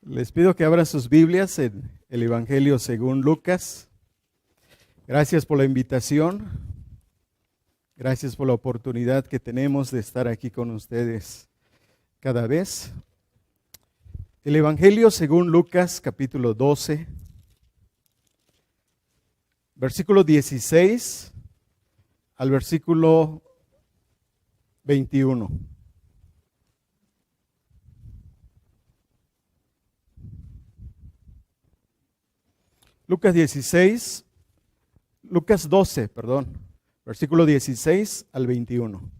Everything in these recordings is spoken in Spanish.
Les pido que abran sus Biblias en el Evangelio según Lucas. Gracias por la invitación. Gracias por la oportunidad que tenemos de estar aquí con ustedes cada vez. El Evangelio según Lucas, capítulo 12, versículo 16 al versículo 21. Lucas 12, versículo 16 al 21.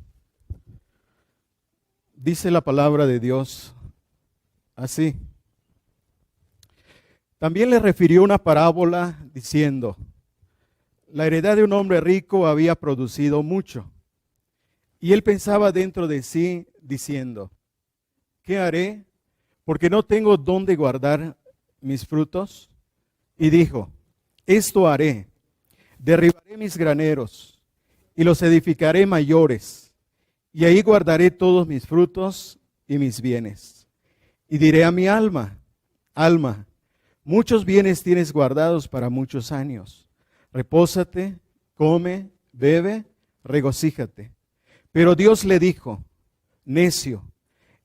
Dice la palabra de Dios así. También le refirió una parábola diciendo: la heredad de un hombre rico había producido mucho. Y él pensaba dentro de sí, diciendo: ¿qué haré? Porque no tengo dónde guardar mis frutos. Y dijo: esto haré, derribaré mis graneros y los edificaré mayores, y ahí guardaré todos mis frutos y mis bienes. Y diré a mi alma: alma, muchos bienes tienes guardados para muchos años. Repósate, come, bebe, regocíjate. Pero Dios le dijo: necio,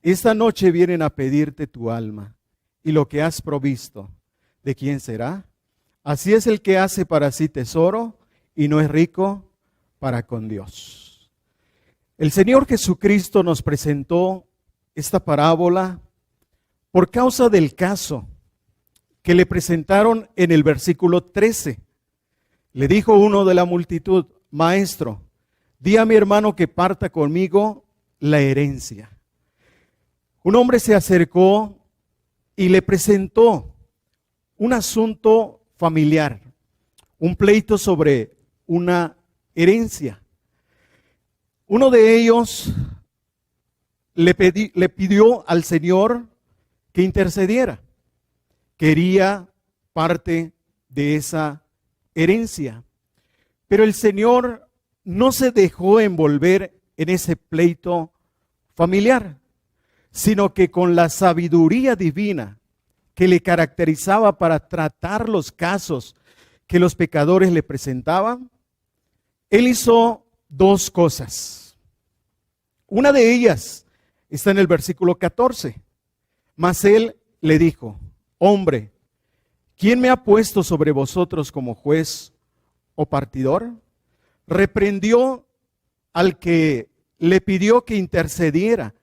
esta noche vienen a pedirte tu alma, y lo que has provisto, ¿de quién será? Así es el que hace para sí tesoro y no es rico para con Dios. El Señor Jesucristo nos presentó esta parábola por causa del caso que le presentaron en el versículo 13. Le dijo uno de la multitud: maestro, di a mi hermano que parta conmigo la herencia. Un hombre se acercó y le presentó un asunto familiar, un pleito sobre una herencia. Uno de ellos le pidió al Señor que intercediera. Quería parte de esa herencia. Pero el Señor no se dejó envolver en ese pleito familiar, sino que con la sabiduría divina que le caracterizaba para tratar los casos que los pecadores le presentaban, él hizo dos cosas. Una de ellas está en el versículo 14. Mas él le dijo: hombre, ¿quién me ha puesto sobre vosotros como juez o partidor? Reprendió al que le pidió que intercediera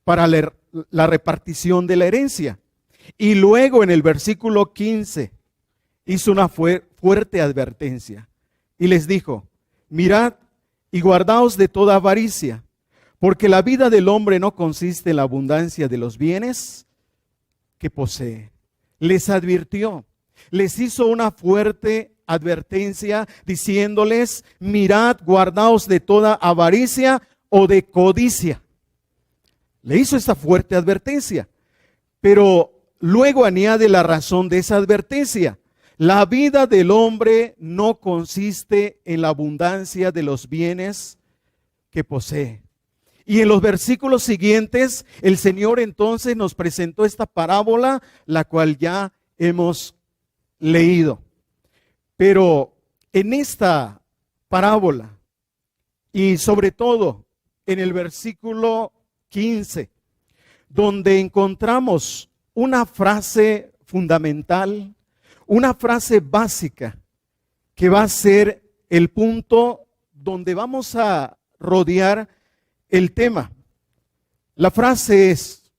para la repartición de la herencia. Y luego en el versículo 15 hizo una fuerte advertencia y les dijo: mirad y guardaos de toda avaricia, porque la vida del hombre no consiste en la abundancia de los bienes que posee. Les advirtió, les hizo una fuerte advertencia diciéndoles: mirad, guardaos de toda avaricia o de codicia. Le hizo esta fuerte advertencia, pero luego añade la razón de esa advertencia. La vida del hombre no consiste en la abundancia de los bienes que posee. Y en los versículos siguientes, el Señor entonces nos presentó esta parábola, la cual ya hemos leído. Pero en esta parábola, y sobre todo en el versículo 15, donde encontramos una frase fundamental, una frase básica que va a ser el punto donde vamos a rodear el tema. La frase es: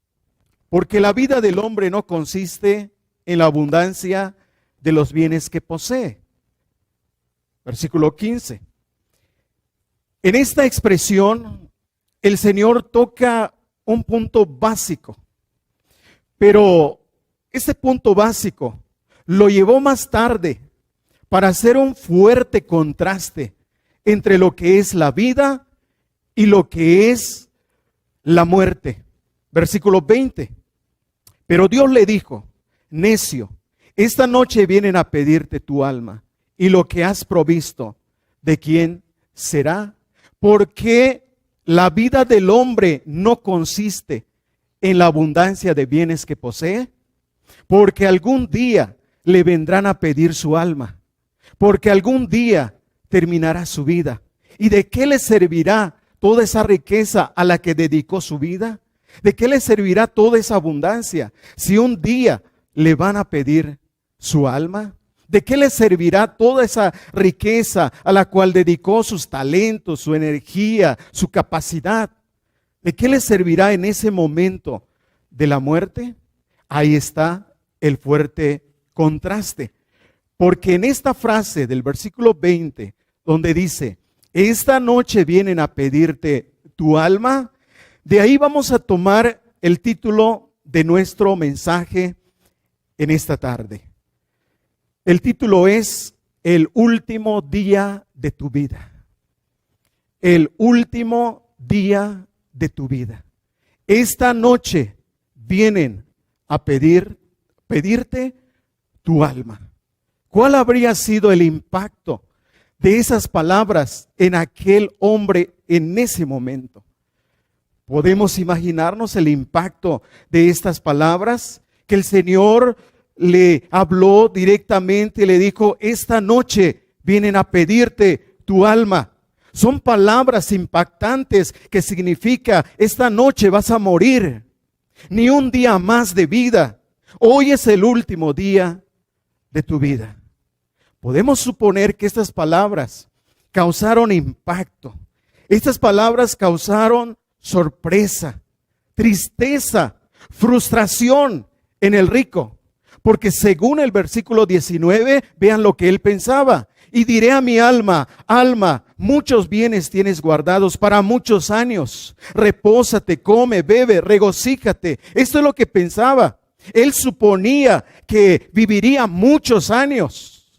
porque la vida del hombre no consiste en la abundancia de los bienes que posee. Versículo 15. En esta expresión, el Señor toca un punto básico. Pero ese punto básico lo llevó más tarde para hacer un fuerte contraste entre lo que es la vida y lo que es la muerte. Versículo 20. Pero Dios le dijo: necio, esta noche vienen a pedirte tu alma, y lo que has provisto, ¿de quién será? Porque la vida del hombre no consiste en la abundancia de bienes que posee. porque algún día le vendrán a pedir su alma, porque algún día terminará su vida. ¿Y de qué le servirá toda esa riqueza a la que dedicó su vida? ¿De qué le servirá toda esa abundancia si un día le van a pedir su alma? ¿De qué le servirá toda esa riqueza a la cual dedicó sus talentos, su energía, su capacidad? ¿De qué le servirá en ese momento de la muerte? Ahí está el fuerte contraste. Porque en esta frase del versículo 20, donde dice, esta noche vienen a pedirte tu alma, de ahí vamos a tomar el título de nuestro mensaje en esta tarde. El título es El último día de tu vida. El último día de tu vida. Esta noche vienen a pedirte tu alma. ¿Cuál habría sido el impacto de esas palabras en aquel hombre en ese momento? ¿Podemos imaginarnos el impacto de estas palabras? Que el Señor le habló directamente y le dijo, esta noche vienen a pedirte tu alma. Son palabras impactantes que significa, esta noche vas a morir. Ni un día más de vida. Hoy es el último día de tu vida. Podemos suponer que estas palabras causaron impacto. Estas palabras causaron sorpresa, tristeza, frustración en el rico. Porque según el versículo 19, vean lo que él pensaba. Y diré a mi alma, alma, muchos bienes tienes guardados para muchos años. Repósate, come, bebe, regocíjate. Esto es lo que pensaba. Él suponía que viviría muchos años.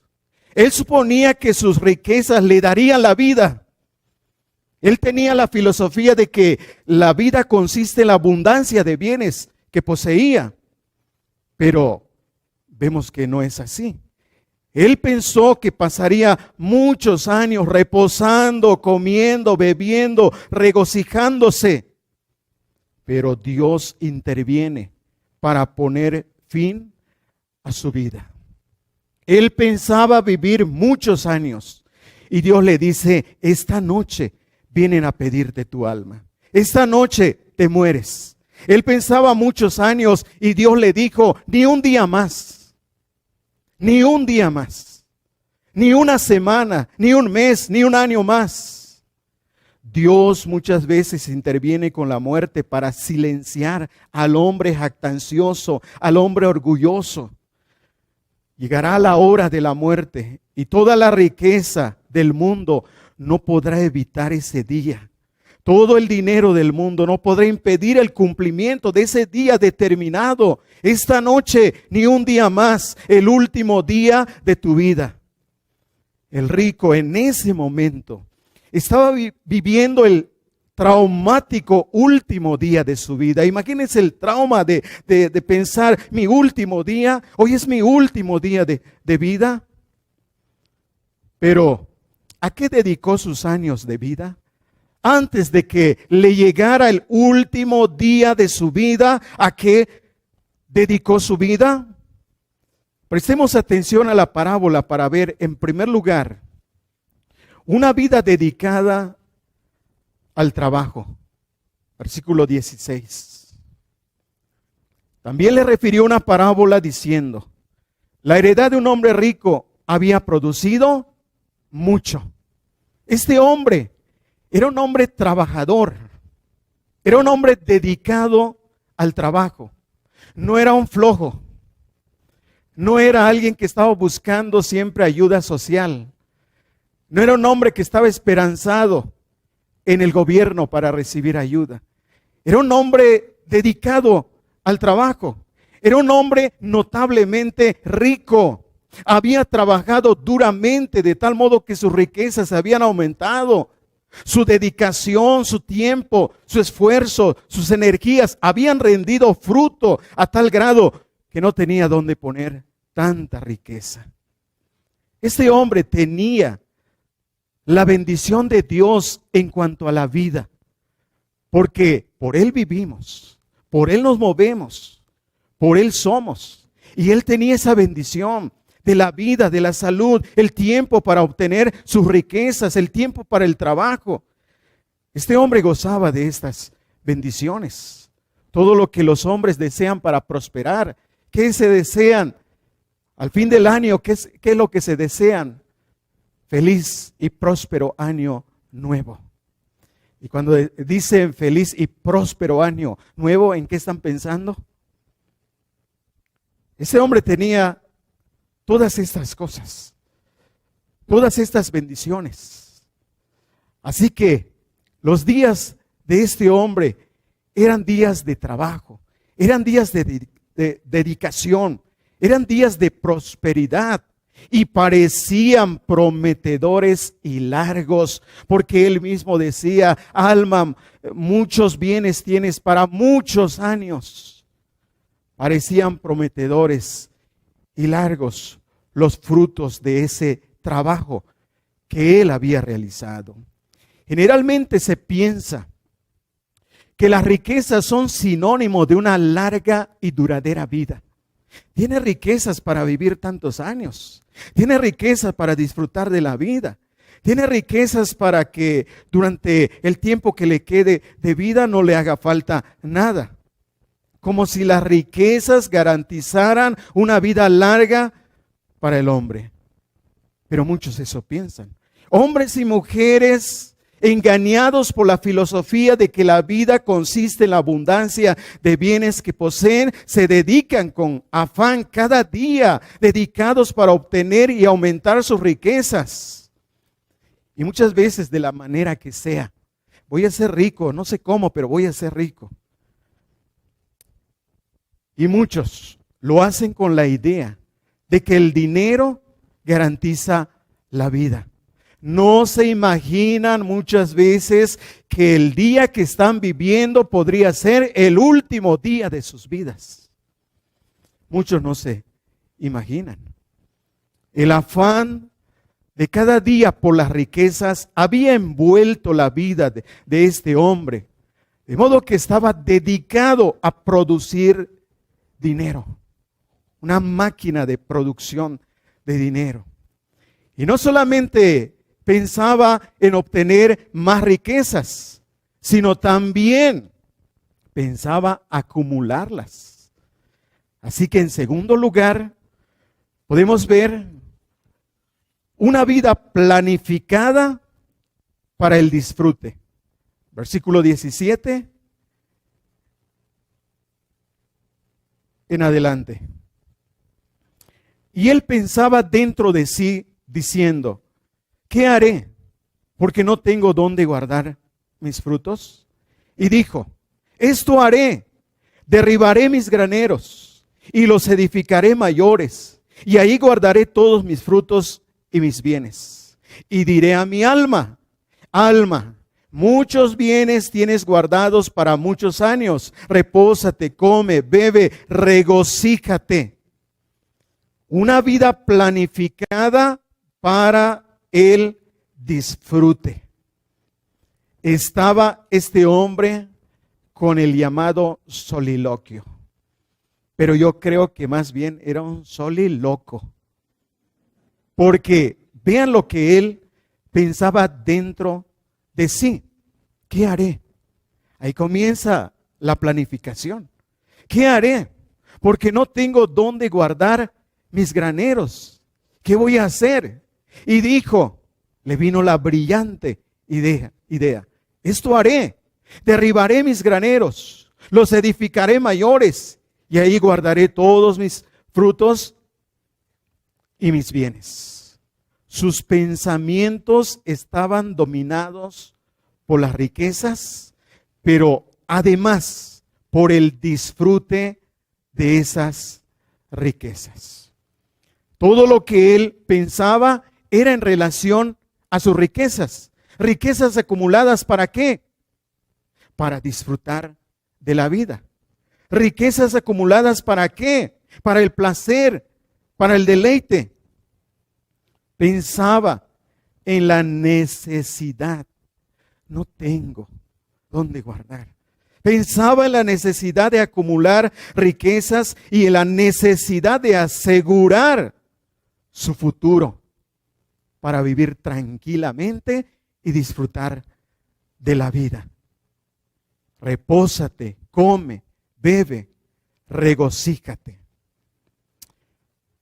Él suponía que sus riquezas le darían la vida. Él tenía la filosofía de que la vida consiste en la abundancia de bienes que poseía. Pero vemos que no es así. Él pensó que pasaría muchos años reposando, comiendo, bebiendo, regocijándose. Pero Dios interviene para poner fin a su vida. Él pensaba vivir muchos años y Dios le dice, esta noche vienen a pedirte tu alma. Esta noche te mueres. Él pensaba muchos años y Dios le dijo, ni un día más. Ni un día más, ni una semana, ni un mes, ni un año más. Dios muchas veces interviene con la muerte para silenciar al hombre jactancioso, al hombre orgulloso. Llegará la hora de la muerte y toda la riqueza del mundo no podrá evitar ese día. Todo el dinero del mundo no podrá impedir el cumplimiento de ese día determinado. Esta noche, ni un día más, el último día de tu vida. El rico en ese momento estaba viviendo el traumático último día de su vida. Imagínense el trauma de pensar, mi último día, hoy es mi último día de vida. Pero, ¿a qué dedicó sus años de vida? Antes de que le llegara el último día de su vida, ¿a qué dedicó su vida? Prestemos atención a la parábola para ver, en primer lugar, una vida dedicada al trabajo. Versículo 16. También le refirió una parábola diciendo, la heredad de un hombre rico había producido mucho. Este hombre era un hombre trabajador, era un hombre dedicado al trabajo, no era un flojo, no era alguien que estaba buscando siempre ayuda social, no era un hombre que estaba esperanzado en el gobierno para recibir ayuda, era un hombre dedicado al trabajo, era un hombre notablemente rico, había trabajado duramente de tal modo que sus riquezas habían aumentado. Su dedicación, su tiempo, su esfuerzo, sus energías habían rendido fruto a tal grado que no tenía dónde poner tanta riqueza. Este hombre tenía la bendición de Dios en cuanto a la vida, porque por Él vivimos, por Él nos movemos, por Él somos. Y él tenía esa bendición de la vida, de la salud, el tiempo para obtener sus riquezas, el tiempo para el trabajo. Este hombre gozaba de estas bendiciones. Todo lo que los hombres desean para prosperar. ¿Qué se desean? Al fin del año, ¿qué es lo que se desean? Feliz y próspero año nuevo. Y cuando dicen feliz y próspero año nuevo, ¿en qué están pensando? Ese hombre tenía todas estas cosas, todas estas bendiciones. Así que los días de este hombre eran días de trabajo, eran días de dedicación, eran días de prosperidad y parecían prometedores y largos, porque él mismo decía: alma, muchos bienes tienes para muchos años. Parecían prometedores y largos los frutos de ese trabajo que él había realizado. Generalmente se piensa que las riquezas son sinónimo de una larga y duradera vida. Tiene riquezas para vivir tantos años. Tiene riquezas para disfrutar de la vida. Tiene riquezas para que durante el tiempo que le quede de vida no le haga falta nada. Como si las riquezas garantizaran una vida larga para el hombre. Pero muchos eso piensan. Hombres y mujeres engañados por la filosofía de que la vida consiste en la abundancia de bienes que poseen, se dedican con afán cada día, dedicados para obtener y aumentar sus riquezas. Y muchas veces de la manera que sea. Voy a ser rico, no sé cómo, pero voy a ser rico. Y muchos lo hacen con la idea de que el dinero garantiza la vida. No se imaginan muchas veces que el día que están viviendo podría ser el último día de sus vidas. Muchos no se imaginan. El afán de cada día por las riquezas había envuelto la vida de este hombre, de modo que estaba dedicado a producir dinero, una máquina de producción de dinero. Y no solamente pensaba en obtener más riquezas, sino también pensaba acumularlas. Así que en segundo lugar, podemos ver una vida planificada para el disfrute. Versículo 17 en adelante. Y él pensaba dentro de sí, diciendo: ¿qué haré? Porque no tengo dónde guardar mis frutos. Y dijo: esto haré, derribaré mis graneros y los edificaré mayores, y ahí guardaré todos mis frutos y mis bienes. Y diré a mi alma: alma, muchos bienes tienes guardados para muchos años. Repósate, come, bebe, regocíjate. Una vida planificada para el disfrute. Estaba este hombre con el llamado soliloquio. Pero yo creo que más bien era un soliloco. Porque vean lo que él pensaba dentro de sí. ¿Qué haré? Ahí comienza la planificación. ¿Qué haré? Porque no tengo dónde guardar mis graneros. ¿Qué voy a hacer? Y dijo, le vino la brillante idea. Esto haré, derribaré mis graneros, los edificaré mayores, y ahí guardaré todos mis frutos y mis bienes. Sus pensamientos estaban dominados por las riquezas, pero además por el disfrute de esas riquezas. Todo lo que él pensaba era en relación a sus riquezas. Riquezas acumuladas ¿para qué? Para disfrutar de la vida. Riquezas acumuladas ¿para qué? Para el placer, para el deleite. Pensaba en la necesidad. No tengo dónde guardar. Pensaba en la necesidad de acumular riquezas y en la necesidad de asegurar su futuro para vivir tranquilamente y disfrutar de la vida. Repósate, come, bebe, regocíjate.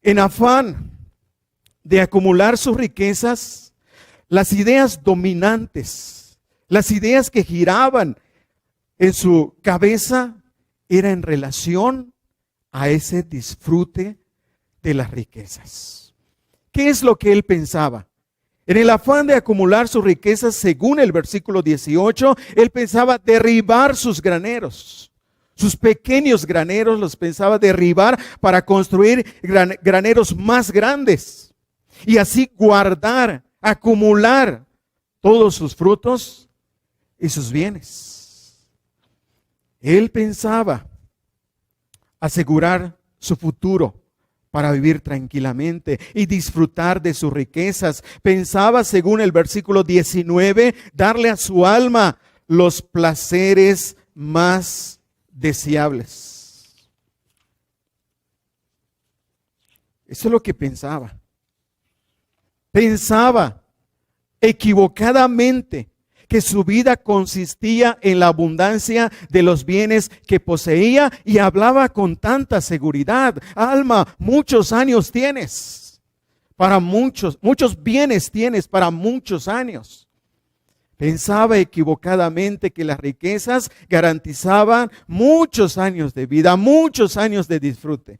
En afán de acumular sus riquezas, las ideas dominantes, las ideas que giraban en su cabeza era en relación a ese disfrute de las riquezas. ¿Qué es lo que él pensaba? En el afán de acumular sus riquezas, según el versículo 18, él pensaba derribar sus graneros. Sus pequeños graneros los pensaba derribar para construir graneros más grandes. Y así guardar, acumular todos sus frutos y sus bienes. Él pensaba asegurar su futuro para vivir tranquilamente y disfrutar de sus riquezas. Pensaba, según el versículo 19, darle a su alma los placeres más deseables. Eso es lo que pensaba. Pensaba equivocadamente que su vida consistía en la abundancia de los bienes que poseía y hablaba con tanta seguridad. Alma, muchos años tienes, para muchos bienes tienes para muchos años. Pensaba equivocadamente que las riquezas garantizaban muchos años de vida, muchos años de disfrute.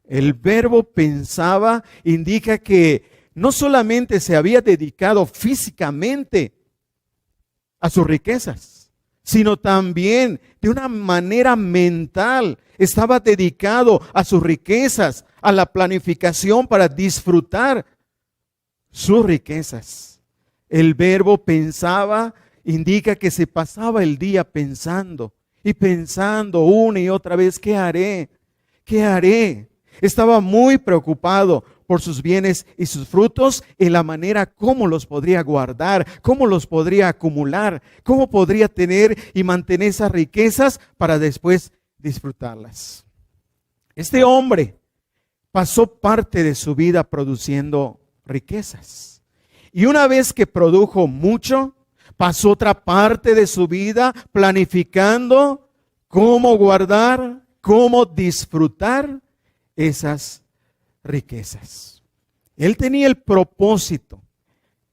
El verbo pensaba indica que no solamente se había dedicado físicamente a sus riquezas, sino también de una manera mental estaba dedicado a sus riquezas, a la planificación para disfrutar sus riquezas. El verbo pensaba indica que se pasaba el día pensando y pensando una y otra vez, ¿qué haré? ¿Qué haré? Estaba muy preocupado por sus bienes y sus frutos en la manera cómo los podría guardar, cómo los podría acumular, cómo podría tener y mantener esas riquezas para después disfrutarlas. Este hombre pasó parte de su vida produciendo riquezas. Y una vez que produjo mucho, pasó otra parte de su vida planificando cómo guardar, cómo disfrutar esas riquezas. Él tenía el propósito,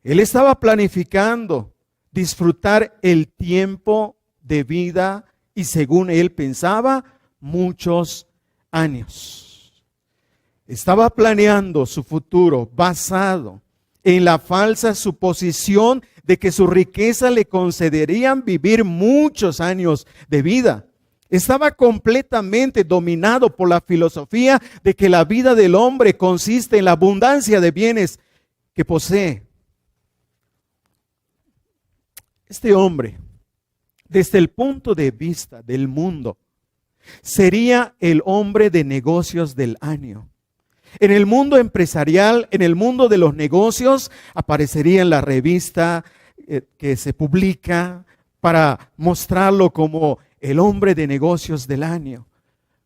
él estaba planificando disfrutar el tiempo de vida y según él pensaba, muchos años. Estaba planeando su futuro basado en la falsa suposición de que su riqueza le concederían vivir muchos años de vida. Estaba completamente dominado por la filosofía de que la vida del hombre consiste en la abundancia de bienes que posee. Este hombre, desde el punto de vista del mundo, sería el hombre de negocios del año. En el mundo empresarial, en el mundo de los negocios, aparecería en la revista que se publica para mostrarlo como el hombre de negocios del año.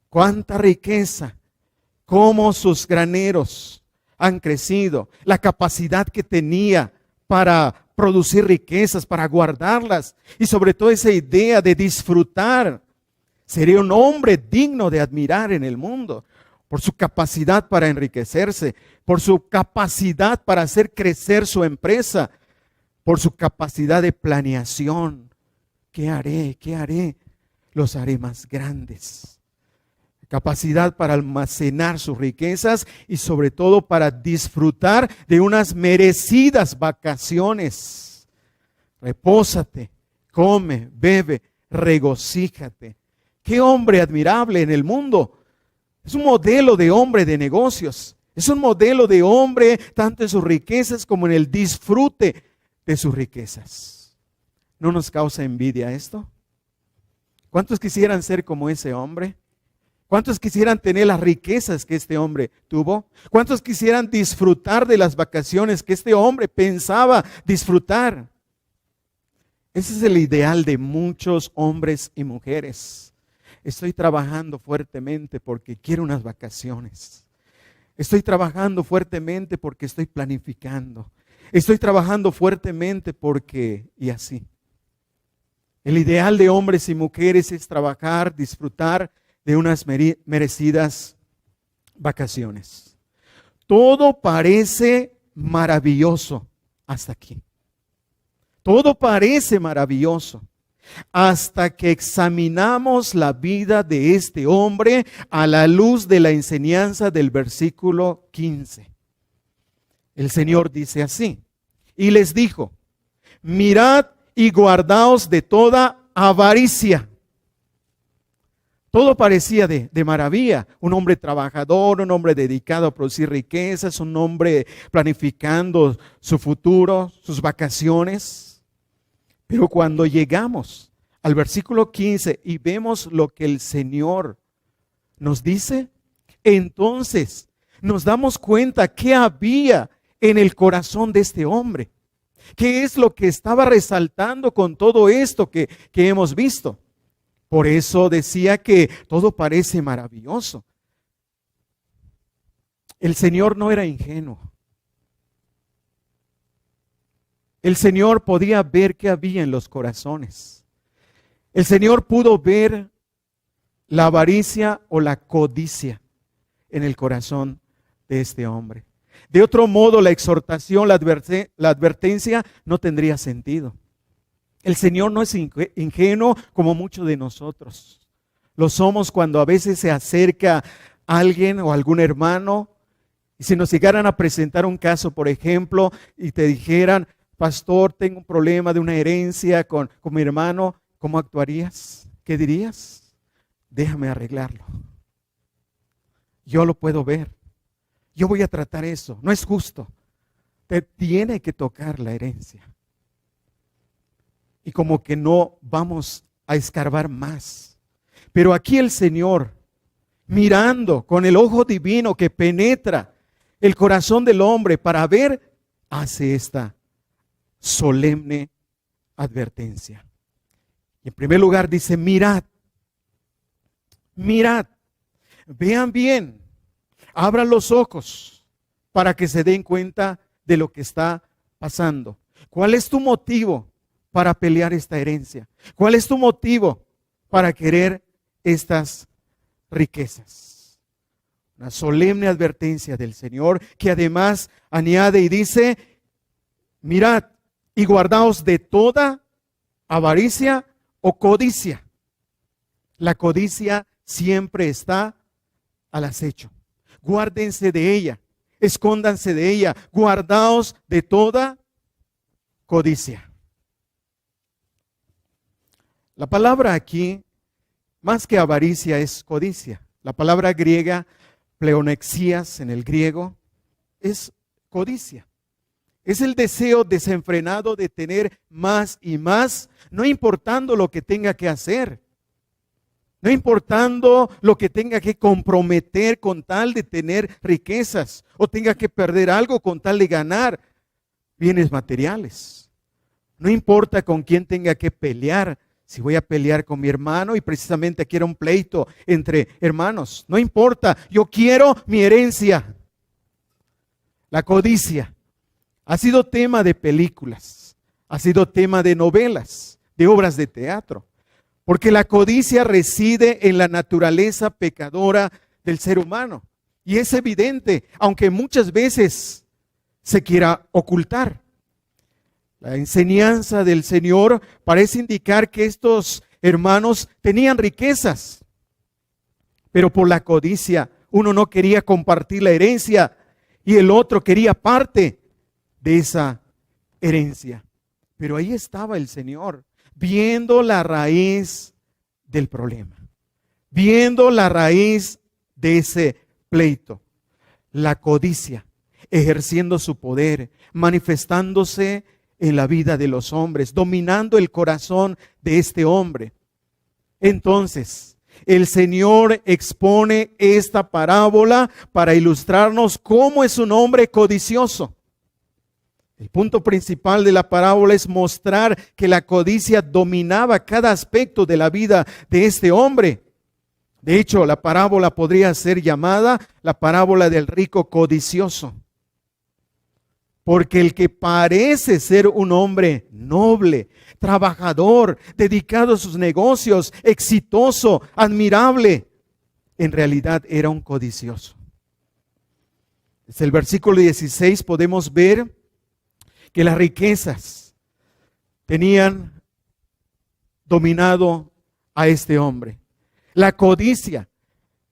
Cuánta riqueza, cómo sus graneros han crecido, la capacidad que tenía para producir riquezas, para guardarlas y sobre todo esa idea de disfrutar. Sería un hombre digno de admirar en el mundo por su capacidad para enriquecerse, por su capacidad para hacer crecer su empresa, por su capacidad de planeación. ¿Qué haré? ¿Qué haré? Los haré más grandes. Capacidad para almacenar sus riquezas y sobre todo para disfrutar de unas merecidas vacaciones. Repósate, come, bebe, regocíjate. Qué hombre admirable en el mundo. Es un modelo de hombre de negocios. Es un modelo de hombre tanto en sus riquezas como en el disfrute de sus riquezas. ¿No nos causa envidia esto? ¿Cuántos quisieran ser como ese hombre? ¿Cuántos quisieran tener las riquezas que este hombre tuvo? ¿Cuántos quisieran disfrutar de las vacaciones que este hombre pensaba disfrutar? Ese es el ideal de muchos hombres y mujeres. Estoy trabajando fuertemente porque quiero unas vacaciones. Estoy trabajando fuertemente porque estoy planificando. Estoy trabajando fuertemente porque, y así. El ideal de hombres y mujeres es trabajar, disfrutar de unas merecidas vacaciones. Todo parece maravilloso hasta aquí. Todo parece maravilloso hasta que examinamos la vida de este hombre a la luz de la enseñanza del versículo 15. El Señor dice así, y les dijo, mirad y guardaos de toda avaricia. Todo parecía de maravilla. Un hombre trabajador, un hombre dedicado a producir riquezas, un hombre planificando su futuro, sus vacaciones. Pero cuando llegamos al versículo 15 y vemos lo que el Señor nos dice, entonces nos damos cuenta qué había en el corazón de este hombre. ¿Qué es lo que estaba resaltando con todo esto que hemos visto? Por eso decía que todo parece maravilloso. El Señor no era ingenuo. El Señor podía ver qué había en los corazones. El Señor pudo ver la avaricia o la codicia en el corazón de este hombre. De otro modo, la exhortación, la advertencia no tendría sentido. El Señor no es ingenuo como muchos de nosotros. Lo somos cuando a veces se acerca alguien o algún hermano y si nos llegaran a presentar un caso, por ejemplo, y te dijeran, pastor, tengo un problema de una herencia con mi hermano, ¿cómo actuarías? ¿Qué dirías? Déjame arreglarlo. Yo lo puedo ver. Yo voy a tratar eso. No es justo. Te tiene que tocar la herencia. Y como que no vamos a escarbar más. Pero aquí el Señor, mirando con el ojo divino que penetra el corazón del hombre para ver, hace esta solemne advertencia. Y en primer lugar dice, mirad, vean bien, abran los ojos para que se den cuenta de lo que está pasando. ¿Cuál es tu motivo para pelear esta herencia? ¿Cuál es tu motivo para querer estas riquezas? Una solemne advertencia del Señor que además añade y dice, mirad y guardaos de toda avaricia o codicia. La codicia siempre está al acecho. Guárdense de ella, escóndanse de ella, guardaos de toda codicia. La palabra aquí, más que avaricia, es codicia. La palabra griega, pleonexías en el griego, es codicia. Es el deseo desenfrenado de tener más y más, no importando lo que tenga que hacer. No importando lo que tenga que comprometer con tal de tener riquezas o tenga que perder algo con tal de ganar bienes materiales. No importa con quién tenga que pelear. Si voy a pelear con mi hermano y precisamente aquí era un pleito entre hermanos. No importa, yo quiero mi herencia. La codicia ha sido tema de películas, ha sido tema de novelas, de obras de teatro. Porque la codicia reside en la naturaleza pecadora del ser humano. Y es evidente, aunque muchas veces se quiera ocultar. La enseñanza del Señor parece indicar que estos hermanos tenían riquezas. Pero por la codicia, uno no quería compartir la herencia y el otro quería parte de esa herencia. Pero ahí estaba el Señor, viendo la raíz del problema, viendo la raíz de ese pleito, la codicia, ejerciendo su poder, manifestándose en la vida de los hombres, dominando el corazón de este hombre. Entonces, el Señor expone esta parábola para ilustrarnos cómo es un hombre codicioso. El punto principal de la parábola es mostrar que la codicia dominaba cada aspecto de la vida de este hombre. De hecho, la parábola podría ser llamada la parábola del rico codicioso. Porque el que parece ser un hombre noble, trabajador, dedicado a sus negocios, exitoso, admirable, en realidad era un codicioso. Desde el versículo 16 podemos ver que las riquezas tenían dominado a este hombre. La codicia,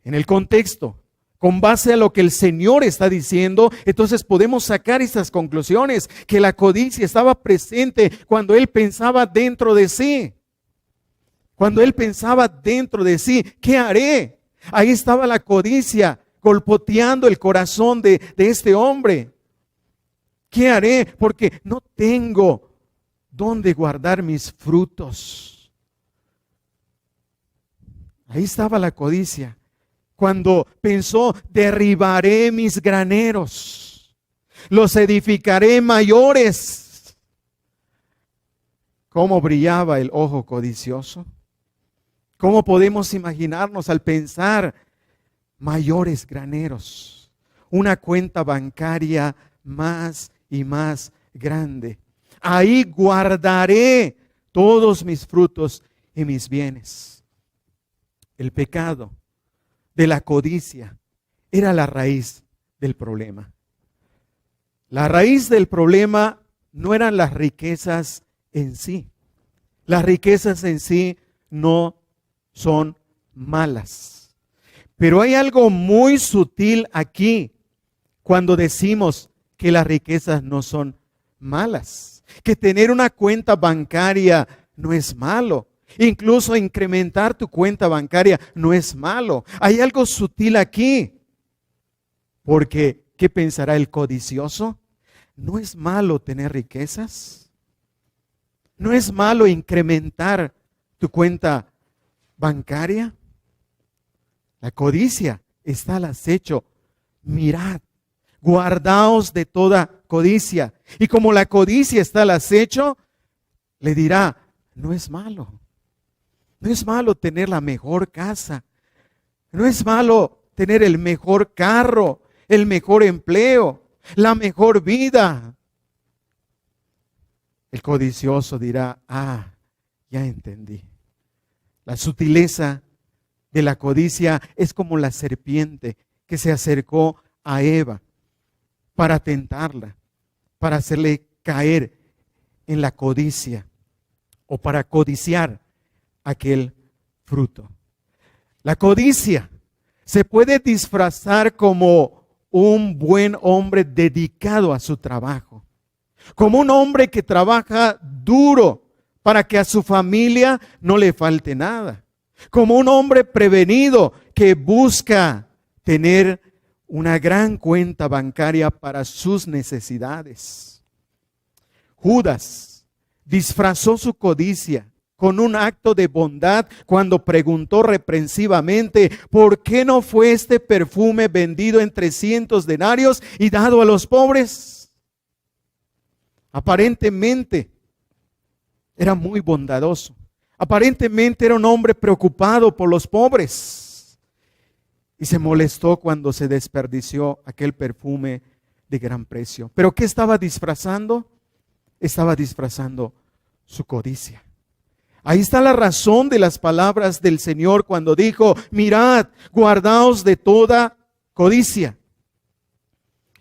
en el contexto, con base a lo que el Señor está diciendo, entonces podemos sacar estas conclusiones, que la codicia estaba presente cuando él pensaba dentro de sí. Cuando él pensaba dentro de sí, ¿qué haré? Ahí estaba la codicia golpeando el corazón de este hombre. ¿Qué haré? Porque no tengo dónde guardar mis frutos. Ahí estaba la codicia. Cuando pensó, derribaré mis graneros, los edificaré mayores. ¿Cómo brillaba el ojo codicioso? ¿Cómo podemos imaginarnos al pensar mayores graneros? Una cuenta bancaria más y más grande. Ahí guardaré todos mis frutos y mis bienes. El pecado de la codicia era la raíz del problema. La raíz del problema no eran las riquezas en sí. Las riquezas en sí no son malas. Pero hay algo muy sutil aquí cuando decimos que las riquezas no son malas. Que tener una cuenta bancaria no es malo. Incluso incrementar tu cuenta bancaria no es malo. Hay algo sutil aquí. Porque, ¿qué pensará el codicioso? ¿No es malo tener riquezas? ¿No es malo incrementar tu cuenta bancaria? La codicia está al acecho. Mirad, guardaos de toda codicia. Y como la codicia está al acecho, le dirá, no es malo. No es malo tener la mejor casa. No es malo tener el mejor carro, el mejor empleo, la mejor vida. El codicioso dirá, ya entendí. La sutileza de la codicia es como la serpiente que se acercó a Eva para tentarla, para hacerle caer en la codicia o para codiciar aquel fruto. La codicia se puede disfrazar como un buen hombre dedicado a su trabajo, como un hombre que trabaja duro para que a su familia no le falte nada, como un hombre prevenido que busca tener una gran cuenta bancaria para sus necesidades. Judas disfrazó su codicia con un acto de bondad cuando preguntó reprensivamente, ¿por qué no fue este perfume vendido en 300 denarios y dado a los pobres? Aparentemente era muy bondadoso. Aparentemente era un hombre preocupado por los pobres. Y se molestó cuando se desperdició aquel perfume de gran precio. ¿Pero qué estaba disfrazando? Estaba disfrazando su codicia. Ahí está la razón de las palabras del Señor cuando dijo, mirad, guardaos de toda codicia.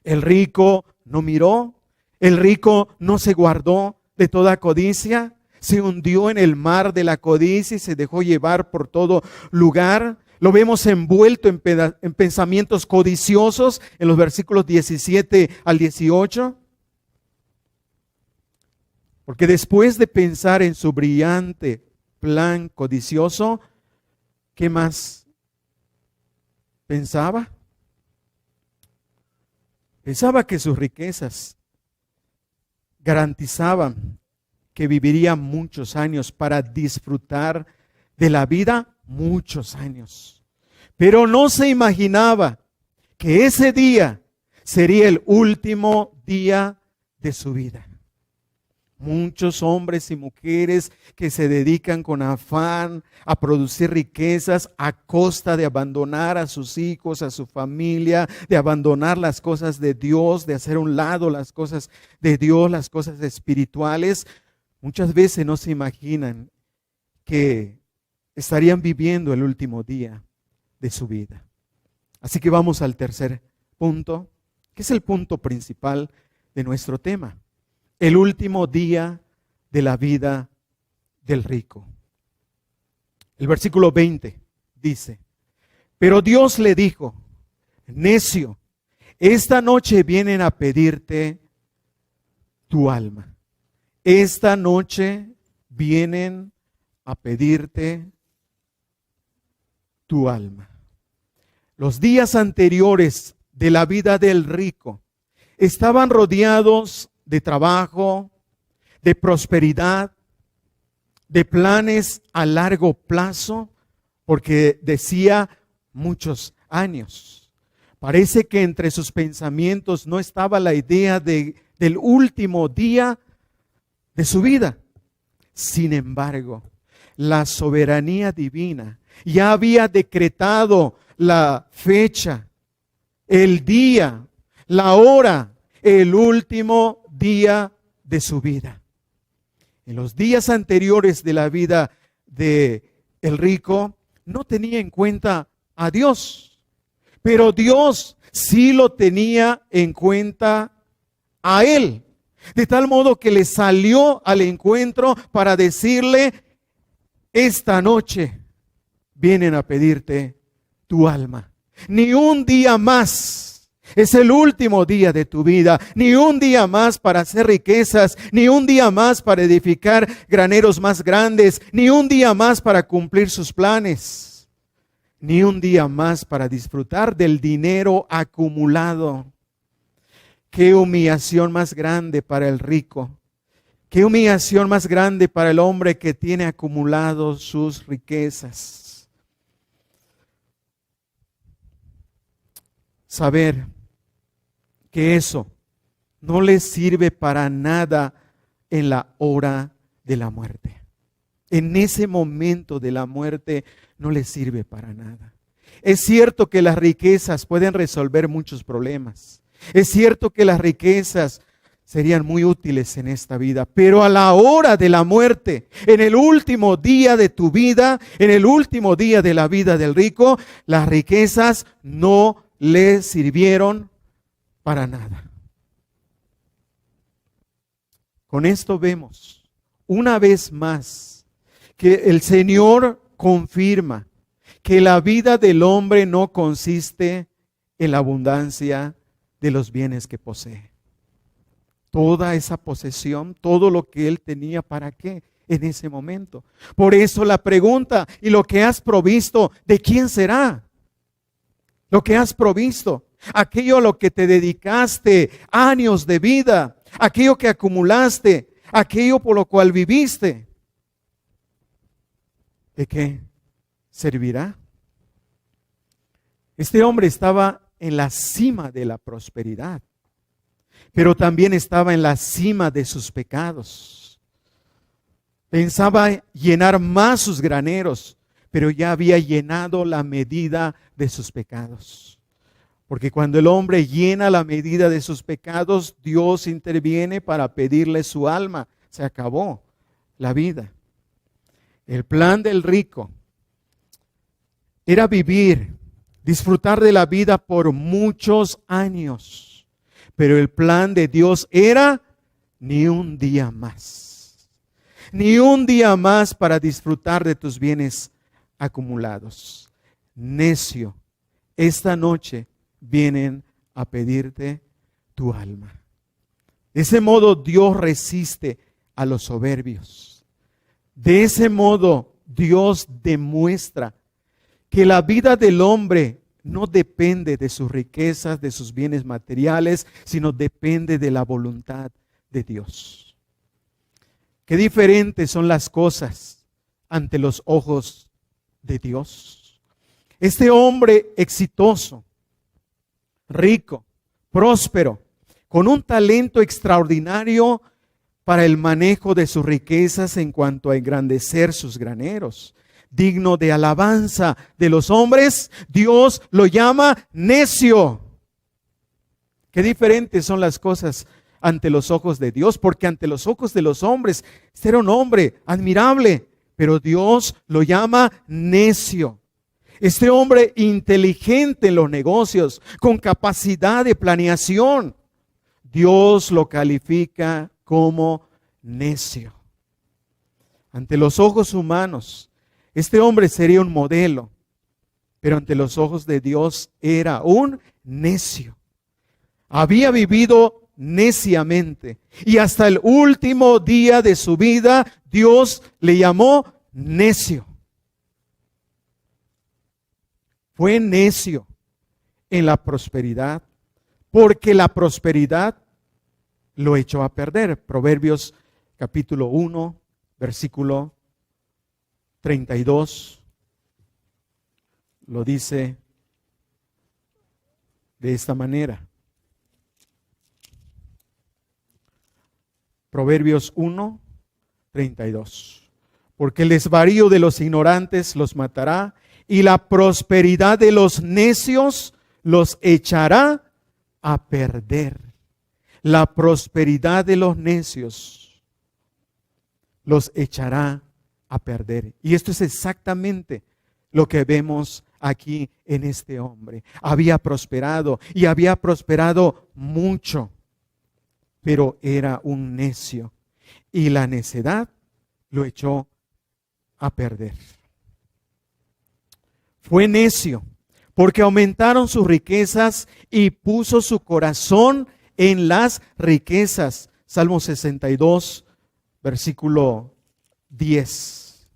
El rico no miró, el rico no se guardó de toda codicia, se hundió en el mar de la codicia y se dejó llevar por todo lugar. Lo vemos envuelto en pensamientos codiciosos en los versículos 17 al 18. Porque después de pensar en su brillante plan codicioso, ¿qué más pensaba? Pensaba que sus riquezas garantizaban que viviría muchos años para disfrutar de la vida muchos años. Pero no se imaginaba que ese día sería el último día de su vida. Muchos hombres y mujeres que se dedican con afán a producir riquezas a costa de abandonar a sus hijos, a su familia, de abandonar las cosas de Dios, de hacer a un lado las cosas de Dios, las cosas espirituales. Muchas veces no se imaginan que estarían viviendo el último día de su vida. Así que vamos al tercer punto, que es el punto principal de nuestro tema. El último día de la vida del rico. El versículo 20 dice: pero Dios le dijo: necio, esta noche vienen a pedirte tu alma. Esta noche vienen a pedirte tu alma. Los días anteriores de la vida del rico estaban rodeados de trabajo, de prosperidad, de planes a largo plazo, porque decía muchos años. Parece que entre sus pensamientos no estaba la idea del último día de su vida. Sin embargo, la soberanía divina ya había decretado la fecha, el día, la hora, el último día de su vida. En los días anteriores de la vida de el rico no tenía en cuenta a Dios, pero Dios sí lo tenía en cuenta a él, de tal modo que le salió al encuentro para decirle: esta noche vienen a pedirte tu alma. Ni un día más. Es el último día de tu vida. Ni un día más para hacer riquezas, ni un día más para edificar graneros más grandes, ni un día más para cumplir sus planes, ni un día más para disfrutar del dinero acumulado. Qué humillación más grande para el rico. Qué humillación más grande para el hombre que tiene acumulado sus riquezas. Saber que eso no les sirve para nada en la hora de la muerte. En ese momento de la muerte no les sirve para nada. Es cierto que las riquezas pueden resolver muchos problemas. Es cierto que las riquezas serían muy útiles en esta vida, pero a la hora de la muerte, en el último día de tu vida, en el último día de la vida del rico, las riquezas no le sirvieron para nada. Con esto vemos una vez más que el Señor confirma que la vida del hombre no consiste en la abundancia de los bienes que posee. Toda esa posesión, todo lo que él tenía, ¿para qué? En ese momento. Por eso la pregunta: ¿y lo que has provisto, de quién será? Lo que has provisto, aquello a lo que te dedicaste años de vida, aquello que acumulaste, aquello por lo cual viviste, ¿de qué servirá? Este hombre estaba en la cima de la prosperidad, pero también estaba en la cima de sus pecados. Pensaba llenar más sus graneros, pero ya había llenado la medida de sus pecados. Porque cuando el hombre llena la medida de sus pecados, Dios interviene para pedirle su alma. Se acabó la vida. El plan del rico era vivir, disfrutar de la vida por muchos años. Pero el plan de Dios era ni un día más. Ni un día más para disfrutar de tus bienes acumulados. Necio, esta noche vienen a pedirte tu alma. De ese modo Dios resiste a los soberbios. De ese modo Dios demuestra que la vida del hombre no depende de sus riquezas, de sus bienes materiales, sino depende de la voluntad de Dios. Qué diferentes son las cosas ante los ojos de Dios. Este hombre exitoso, rico, próspero, con un talento extraordinario para el manejo de sus riquezas en cuanto a engrandecer sus graneros. Digno de alabanza de los hombres, Dios lo llama necio. Qué diferentes son las cosas ante los ojos de Dios, porque ante los ojos de los hombres, este era un hombre admirable, pero Dios lo llama necio. Este hombre inteligente en los negocios, con capacidad de planeación, Dios lo califica como necio. Ante los ojos humanos, este hombre sería un modelo, pero ante los ojos de Dios era un necio. Había vivido neciamente y hasta el último día de su vida Dios le llamó necio. Fue necio en la prosperidad, porque la prosperidad lo echó a perder. Proverbios capítulo 1, versículo 32, lo dice de esta manera. Proverbios 1, 32. Porque el desvarío de los ignorantes los matará, y la prosperidad de los necios los echará a perder. La prosperidad de los necios los echará a perder. Y esto es exactamente lo que vemos aquí en este hombre. Había prosperado y había prosperado mucho, pero era un necio y la necedad lo echó a perder. Fue necio porque aumentaron sus riquezas y puso su corazón en las riquezas. Salmo 62, versículo 10.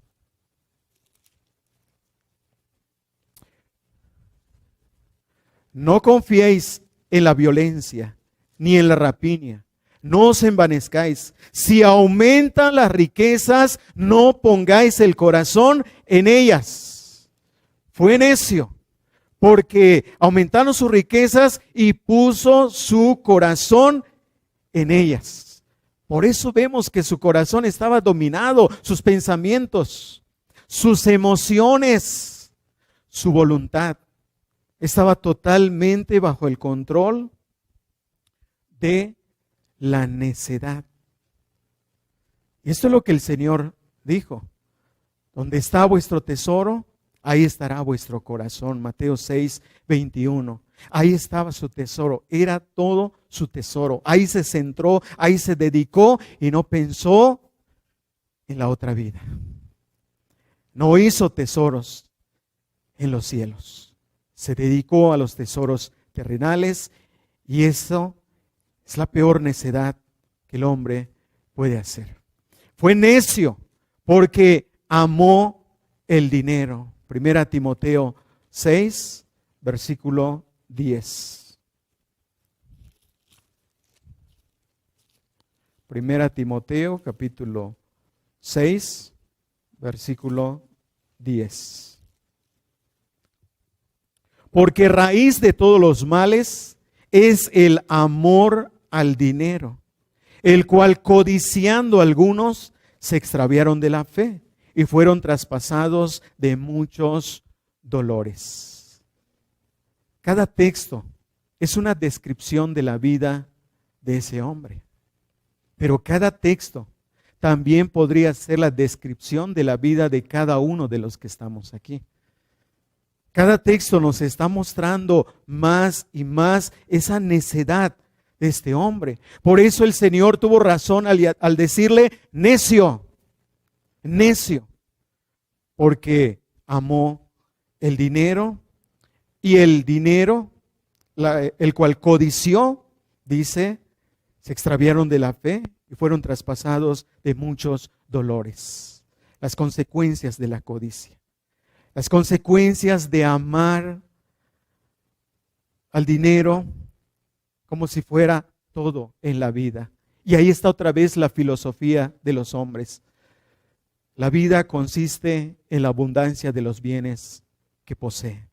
No confiéis en la violencia ni en la rapiña. No os envanezcáis. Si aumentan las riquezas, no pongáis el corazón en ellas. Fue necio porque aumentaron sus riquezas y puso su corazón en ellas. Por eso vemos que su corazón estaba dominado, sus pensamientos, sus emociones, su voluntad estaba totalmente bajo el control de la necedad. Y esto es lo que el Señor dijo: donde está vuestro tesoro, ahí estará vuestro corazón. Mateo 6, 21. Ahí estaba su tesoro, era todo su tesoro. Ahí se centró, ahí se dedicó y no pensó en la otra vida. No hizo tesoros en los cielos. Se dedicó a los tesoros terrenales, y eso es la peor necedad que el hombre puede hacer. Fue necio porque amó el dinero. Primera Timoteo 6, versículo 10. Primera Timoteo, capítulo 6, versículo 10. Porque raíz de todos los males es el amor al dinero, el cual codiciando algunos se extraviaron de la fe y fueron traspasados de muchos dolores. Cada texto es una descripción de la vida de ese hombre, pero cada texto también podría ser la descripción de la vida de cada uno de los que estamos aquí. Cada texto nos está mostrando más y más esa necedad de este hombre. Por eso el Señor tuvo razón al decirle necio. Necio, porque amó el dinero, y el dinero, el cual codició, dice, se extraviaron de la fe y fueron traspasados de muchos dolores. Las consecuencias de la codicia, las consecuencias de amar al dinero como si fuera todo en la vida. Y ahí está otra vez la filosofía de los hombres. La vida consiste en la abundancia de los bienes que posee,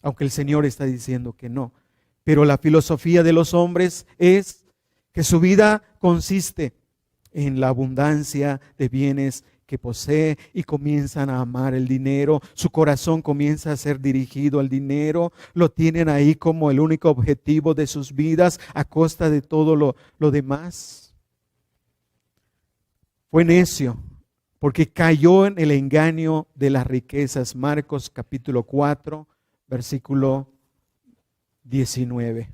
aunque el Señor está diciendo que no. Pero la filosofía de los hombres es que su vida consiste en la abundancia de bienes que posee y comienzan a amar el dinero. Su corazón comienza a ser dirigido al dinero. Lo tienen ahí como el único objetivo de sus vidas a costa de todo lo demás. Fue necio porque cayó en el engaño de las riquezas. Marcos capítulo 4, versículo 19.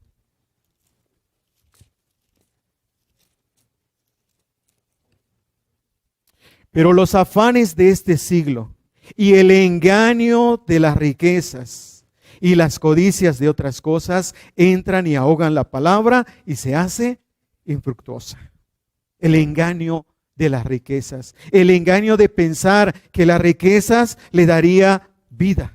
Pero los afanes de este siglo y el engaño de las riquezas y las codicias de otras cosas entran y ahogan la palabra y se hace infructuosa. El engaño de las riquezas, el engaño de pensar que las riquezas le daría vida,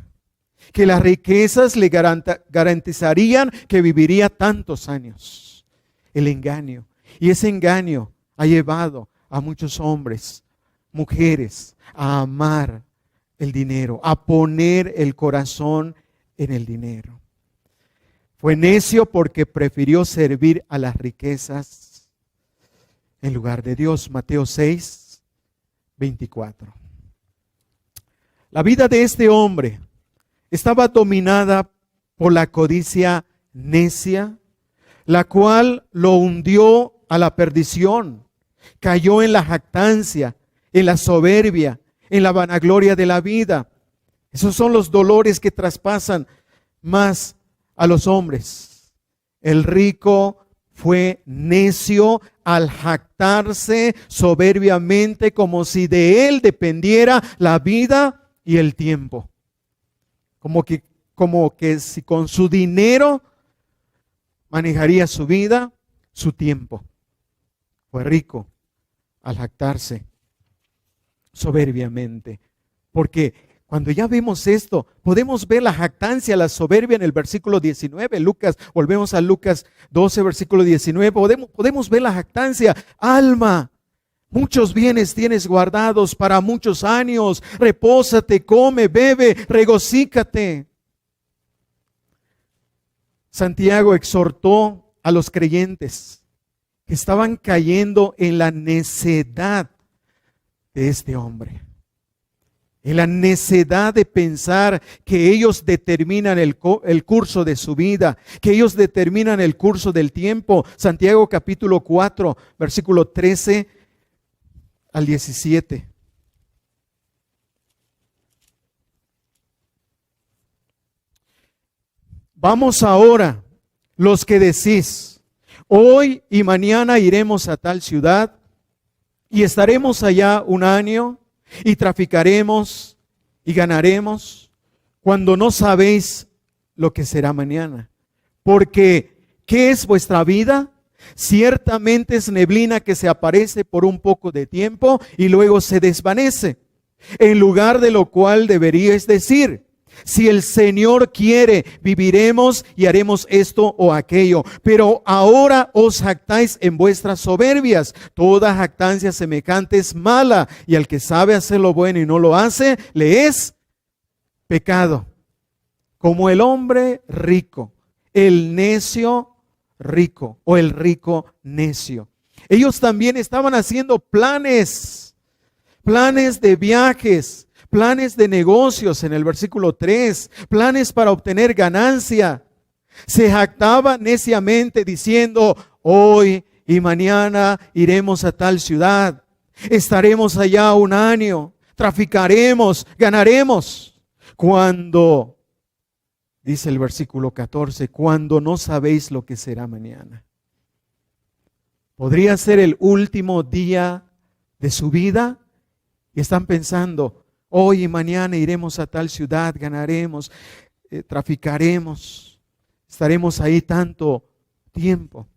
que las riquezas le garantizarían que viviría tantos años. El engaño. Y ese engaño ha llevado a muchos hombres, mujeres, a amar el dinero, a poner el corazón en el dinero. Fue necio porque prefirió servir a las riquezas en lugar de Dios. Mateo 6, 24. La vida de este hombre estaba dominada por la codicia necia, la cual lo hundió a la perdición. Cayó en la jactancia, en la soberbia, en la vanagloria de la vida. Esos son los dolores que traspasan más a los hombres. El rico fue necio al jactarse soberbiamente como si de él dependiera la vida y el tiempo. Como que si con su dinero manejaría su vida, su tiempo. Fue rico al jactarse soberbiamente. Porque cuando ya vemos esto, podemos ver la jactancia, la soberbia en el versículo 19. Volvemos a Lucas 12, versículo 19. Podemos ver la jactancia. Alma, muchos bienes tienes guardados para muchos años. Repósate, come, bebe, regocícate. Santiago exhortó a los creyentes que estaban cayendo en la necedad de este hombre, en la necedad de pensar que ellos determinan el curso de su vida, que ellos determinan el curso del tiempo. Santiago capítulo 4, versículo 13 al 17. Vamos ahora, los que decís, hoy y mañana iremos a tal ciudad, y estaremos allá un año, y traficaremos, y ganaremos, cuando no sabéis lo que será mañana. Porque, ¿qué es vuestra vida? Ciertamente es neblina que se aparece por un poco de tiempo, y luego se desvanece. En lugar de lo cual deberíais decir, si el Señor quiere, viviremos y haremos esto o aquello. Pero ahora os jactáis en vuestras soberbias. Toda jactancia semejante es mala, y al que sabe hacer lo bueno y no lo hace, le es pecado. Como el hombre rico, el necio rico o el rico necio. Ellos también estaban haciendo planes de viajes, planes de negocios en el versículo 3, planes para obtener ganancia. Se jactaba neciamente diciendo, hoy y mañana iremos a tal ciudad, estaremos allá un año, traficaremos, ganaremos. Cuando, dice el versículo 14, cuando no sabéis lo que será mañana. Podría ser el último día de su vida y están pensando, hoy y mañana iremos a tal ciudad, ganaremos, traficaremos, estaremos ahí tanto tiempo.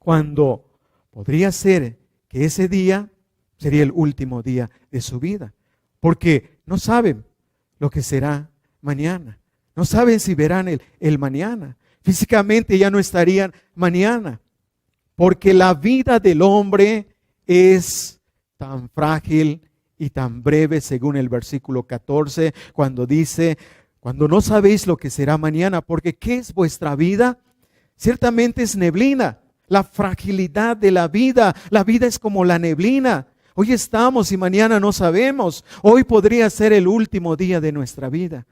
Cuando podría ser que ese día sería el último día de su vida. Porque no saben lo que será mañana. No saben si verán el mañana. Físicamente ya no estarían mañana. Porque la vida del hombre es tan frágil y tan breve, según el versículo 14, cuando dice, cuando no sabéis lo que será mañana, porque ¿qué es vuestra vida? Ciertamente es neblina, la fragilidad de la vida. La vida es como la neblina. Hoy estamos y mañana no sabemos. Hoy podría ser el último día de nuestra vida.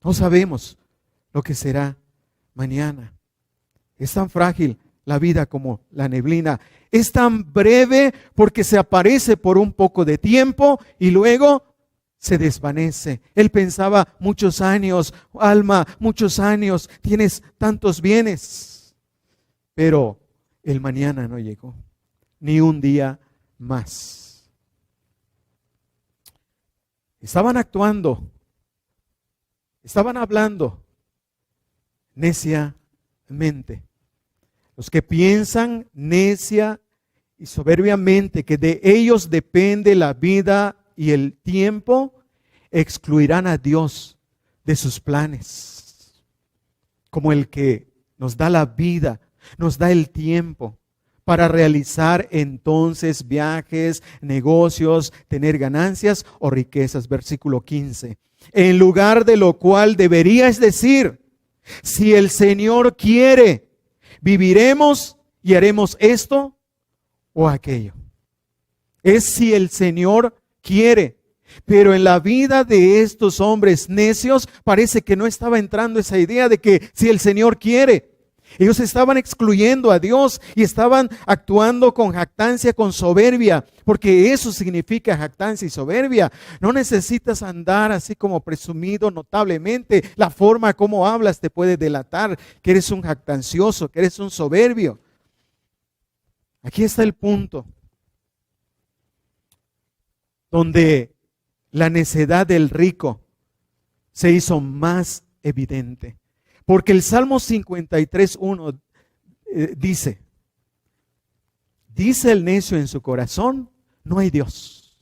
No sabemos lo que será mañana. Es tan frágil la vida como la neblina. Es tan breve porque se aparece por un poco de tiempo y luego se desvanece. Él pensaba muchos años, Alma, muchos años, tienes tantos bienes. Pero el mañana no llegó, ni un día más. Estaban actuando, estaban hablando neciamente. Los que piensan necia y soberbiamente que de ellos depende la vida y el tiempo, excluirán a Dios de sus planes. Como el que nos da la vida, nos da el tiempo para realizar entonces viajes, negocios, tener ganancias o riquezas. Versículo 15. En lugar de lo cual deberíais decir, si el Señor quiere, viviremos y haremos esto o aquello. Es si el Señor quiere. Pero en la vida de estos hombres necios parece que no estaba entrando esa idea de que si el Señor quiere. Ellos estaban excluyendo a Dios y estaban actuando con jactancia, con soberbia, porque eso significa jactancia y soberbia. No necesitas andar así como presumido notablemente. La forma como hablas te puede delatar que eres un jactancioso, que eres un soberbio. Aquí está el punto donde la necedad del rico se hizo más evidente. Porque el Salmo 53:1 dice el necio en su corazón, no hay Dios.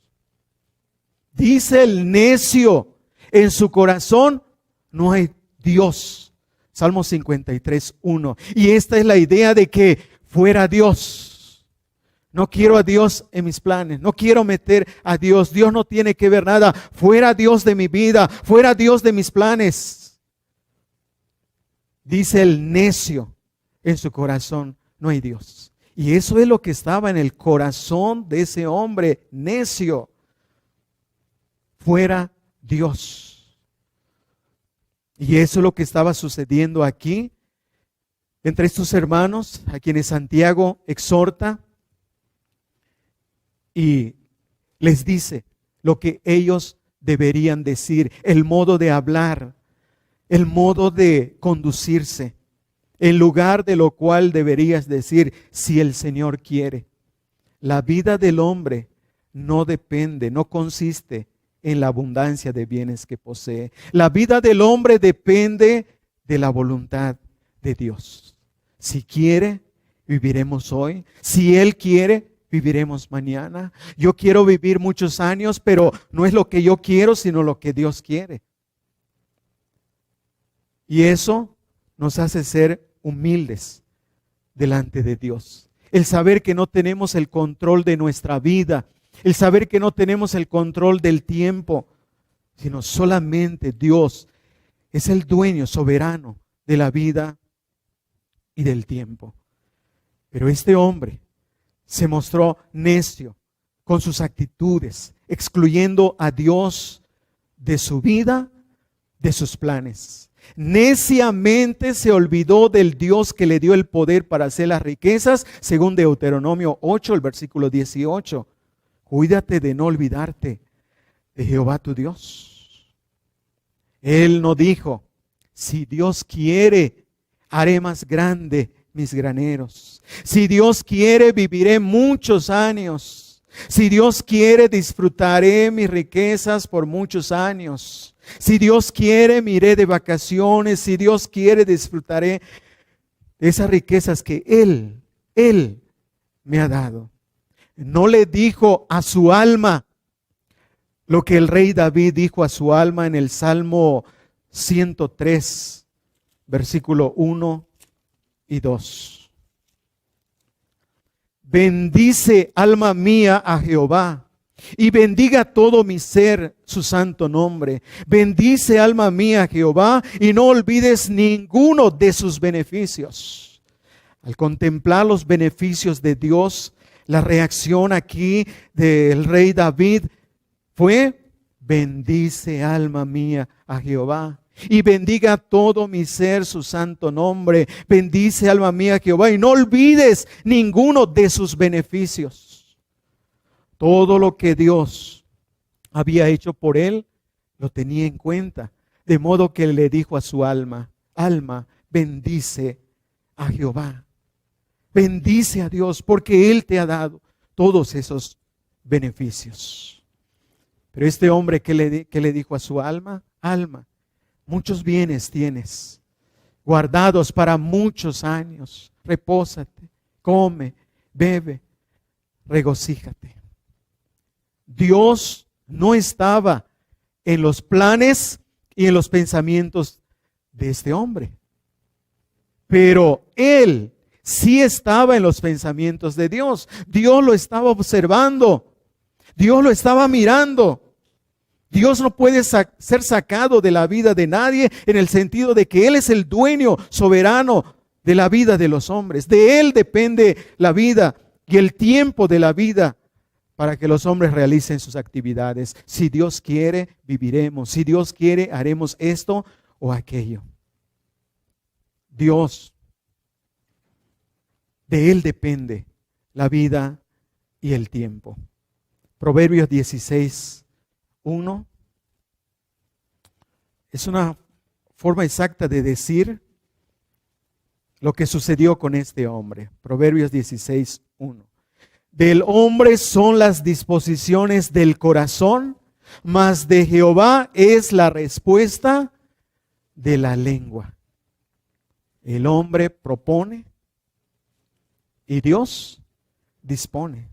Dice el necio en su corazón, no hay Dios. Salmo 53:1. Y esta es la idea de que fuera Dios. No quiero a Dios en mis planes, no quiero meter a Dios. Dios no tiene que ver nada. Fuera Dios de mi vida, fuera Dios de mis planes. Dice el necio en su corazón, no hay Dios. Y eso es lo que estaba en el corazón de ese hombre necio. Fuera Dios. Y eso es lo que estaba sucediendo aquí entre estos hermanos a quienes Santiago exhorta y les dice lo que ellos deberían decir, el modo de hablar, el modo de conducirse, en lugar de lo cual deberías decir, si el Señor quiere. La vida del hombre no depende, no consiste en la abundancia de bienes que posee. La vida del hombre depende de la voluntad de Dios. Si quiere, viviremos hoy. Si Él quiere, viviremos mañana. Yo quiero vivir muchos años, pero no es lo que yo quiero, sino lo que Dios quiere. Y eso nos hace ser humildes delante de Dios. El saber que no tenemos el control de nuestra vida, el saber que no tenemos el control del tiempo, sino solamente Dios es el dueño soberano de la vida y del tiempo. Pero este hombre se mostró necio con sus actitudes, excluyendo a Dios de su vida, de sus planes. Neciamente se olvidó del Dios que le dio el poder para hacer las riquezas, según Deuteronomio 8, el versículo 18. Cuídate de no olvidarte de Jehová tu Dios. Él no dijo, si Dios quiere, haré más grande mis graneros. Si Dios quiere, viviré muchos años. Si Dios quiere, disfrutaré mis riquezas por muchos años. Si Dios quiere, me iré de vacaciones. Si Dios quiere, disfrutaré de esas riquezas que Él me ha dado. No le dijo a su alma lo que el rey David dijo a su alma en el Salmo 103, versículo 1 y 2. Bendice, alma mía, a Jehová, y bendiga todo mi ser su santo nombre. Bendice, alma mía, a Jehová, y no olvides ninguno de sus beneficios. Al contemplar los beneficios de Dios, la reacción aquí del rey David fue: bendice alma mía a Jehová, y bendiga todo mi ser su santo nombre. Bendice alma mía a Jehová, y no olvides ninguno de sus beneficios. Todo lo que Dios había hecho por él, lo tenía en cuenta. De modo que le dijo a su alma: alma, bendice a Jehová. Bendice a Dios, porque Él te ha dado todos esos beneficios. Pero este hombre, ¿qué le dijo a su alma? Alma, muchos bienes tienes, guardados para muchos años. Repósate, come, bebe, regocíjate. Dios no estaba en los planes y en los pensamientos de este hombre, pero él sí estaba en los pensamientos de Dios. Dios lo estaba observando. Dios lo estaba mirando. Dios no puede ser sacado de la vida de nadie, en el sentido de que Él es el dueño soberano de la vida de los hombres. De Él depende la vida y el tiempo de la vida para que los hombres realicen sus actividades. Si Dios quiere, viviremos. Si Dios quiere, haremos esto o aquello. Dios, de Él depende la vida y el tiempo. Proverbios 16:1 es una forma exacta de decir lo que sucedió con este hombre. Proverbios 16:1. Del hombre son las disposiciones del corazón, mas de Jehová es la respuesta de la lengua. El hombre propone y Dios dispone.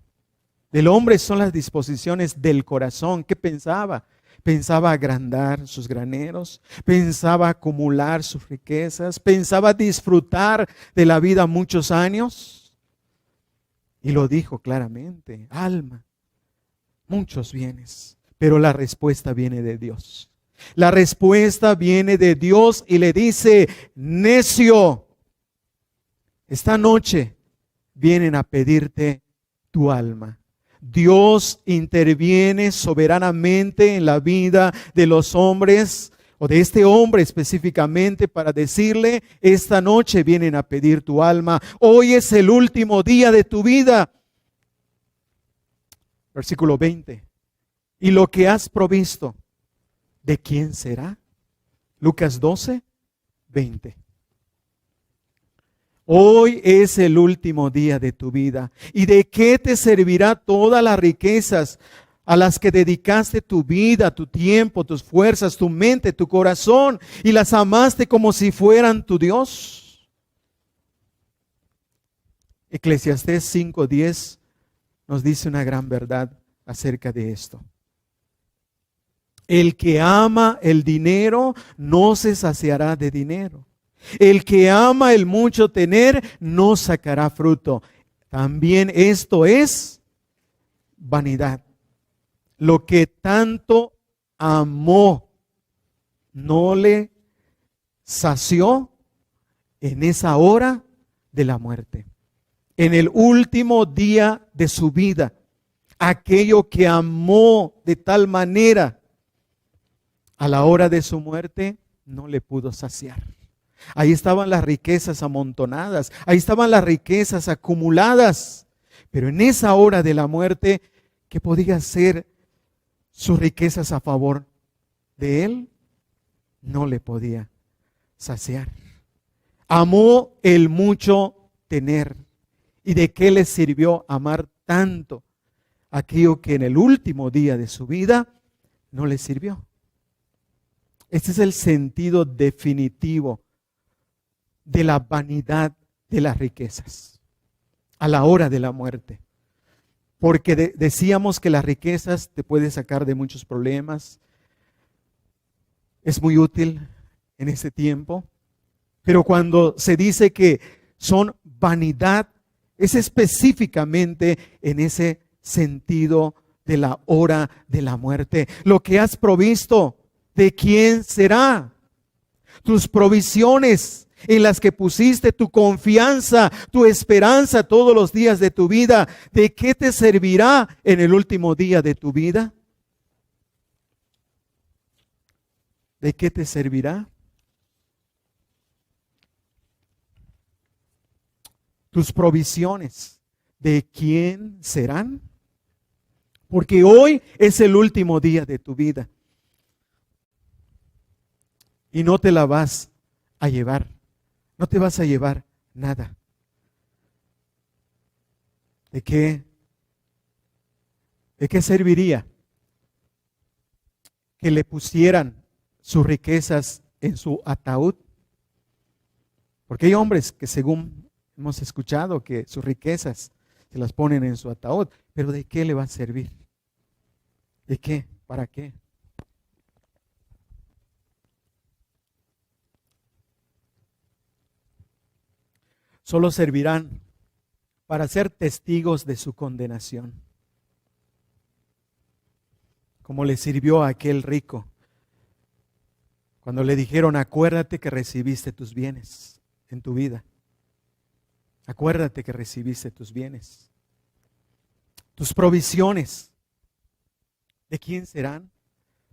Del hombre son las disposiciones del corazón. ¿Qué pensaba? Pensaba agrandar sus graneros, pensaba acumular sus riquezas, pensaba disfrutar de la vida muchos años. Y lo dijo claramente: alma, muchos bienes. Pero la respuesta viene de Dios. La respuesta viene de Dios y le dice: necio, esta noche vienen a pedirte tu alma. Dios interviene soberanamente en la vida de los hombres, o de este hombre específicamente, para decirle: esta noche vienen a pedir tu alma. Hoy es el último día de tu vida. Versículo 20. Y lo que has provisto, ¿de quién será? Lucas 12:20. Hoy es el último día de tu vida. ¿Y de qué te servirá todas las riquezas a las que dedicaste tu vida, tu tiempo, tus fuerzas, tu mente, tu corazón, y las amaste como si fueran tu Dios? Eclesiastés 5:10 nos dice una gran verdad acerca de esto. El que ama el dinero no se saciará de dinero. El que ama el mucho tener no sacará fruto. También esto es vanidad. Lo que tanto amó no le sació en esa hora de la muerte. En el último día de su vida, aquello que amó de tal manera, a la hora de su muerte no le pudo saciar. Ahí estaban las riquezas amontonadas, ahí estaban las riquezas acumuladas, pero en esa hora de la muerte, ¿qué podía hacer sus riquezas a favor de él? No le podía saciar. Amó el mucho tener. ¿Y de qué le sirvió amar tanto aquello que en el último día de su vida no le sirvió? Este es el sentido definitivo de la vanidad de las riquezas a la hora de la muerte. Porque decíamos que las riquezas te pueden sacar de muchos problemas. Es muy útil en este tiempo. Pero cuando se dice que son vanidad, es específicamente en ese sentido de la hora de la muerte. Lo que has provisto, ¿de quién será? Tus provisiones, en las que pusiste tu confianza, tu esperanza todos los días de tu vida, ¿de qué te servirá en el último día de tu vida? ¿De qué te servirá? Tus provisiones, ¿de quién serán? Porque hoy es el último día de tu vida. Y no te la vas a llevar. No te vas a llevar nada. ¿De qué serviría que le pusieran sus riquezas en su ataúd? Porque hay hombres que, según hemos escuchado, que sus riquezas se las ponen en su ataúd. Pero ¿de qué le va a servir? ¿De qué? ¿Para qué? Solo servirán para ser testigos de su condenación. Como le sirvió a aquel rico cuando le dijeron: acuérdate que recibiste tus bienes en tu vida. Acuérdate que recibiste tus bienes. Tus provisiones, ¿de quién serán?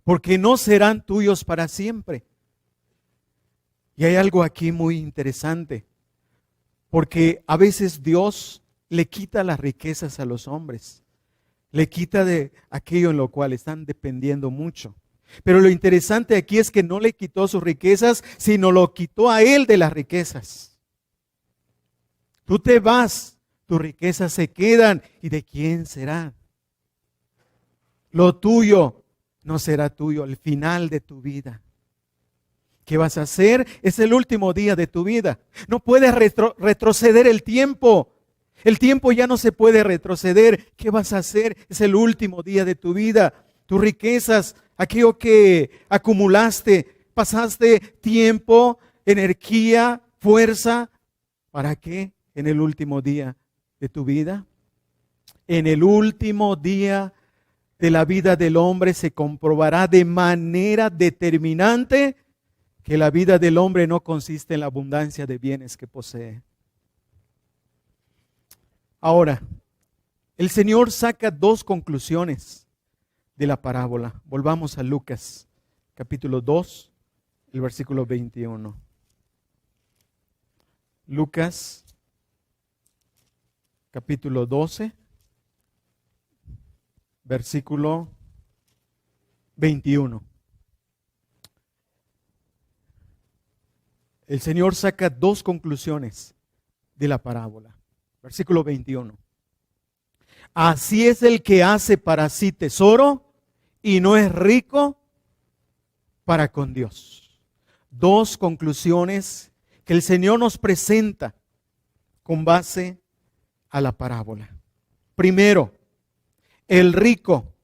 Porque no serán tuyos para siempre. Y hay algo aquí muy interesante. Porque a veces Dios le quita las riquezas a los hombres. Le quita de aquello en lo cual están dependiendo mucho. Pero lo interesante aquí es que no le quitó sus riquezas, sino lo quitó a él de las riquezas. Tú te vas, tus riquezas se quedan. ¿Y de quién serán? Lo tuyo no será tuyo al final de tu vida. ¿Qué vas a hacer? Es el último día de tu vida. No puedes retroceder el tiempo. El tiempo ya no se puede retroceder. ¿Qué vas a hacer? Es el último día de tu vida. Tus riquezas, aquello que acumulaste, pasaste tiempo, energía, fuerza. ¿Para qué? En el último día de tu vida. En el último día de la vida del hombre se comprobará de manera determinante que la vida del hombre no consiste en la abundancia de bienes que posee. Ahora, el Señor saca dos conclusiones de la parábola. Volvamos a Lucas, capítulo 2, el versículo 21. Lucas, capítulo 12, versículo 21. El Señor saca dos conclusiones de la parábola. Versículo 21. Así es el que hace para sí tesoro y no es rico para con Dios. Dos conclusiones que el Señor nos presenta con base a la parábola. Primero, el rico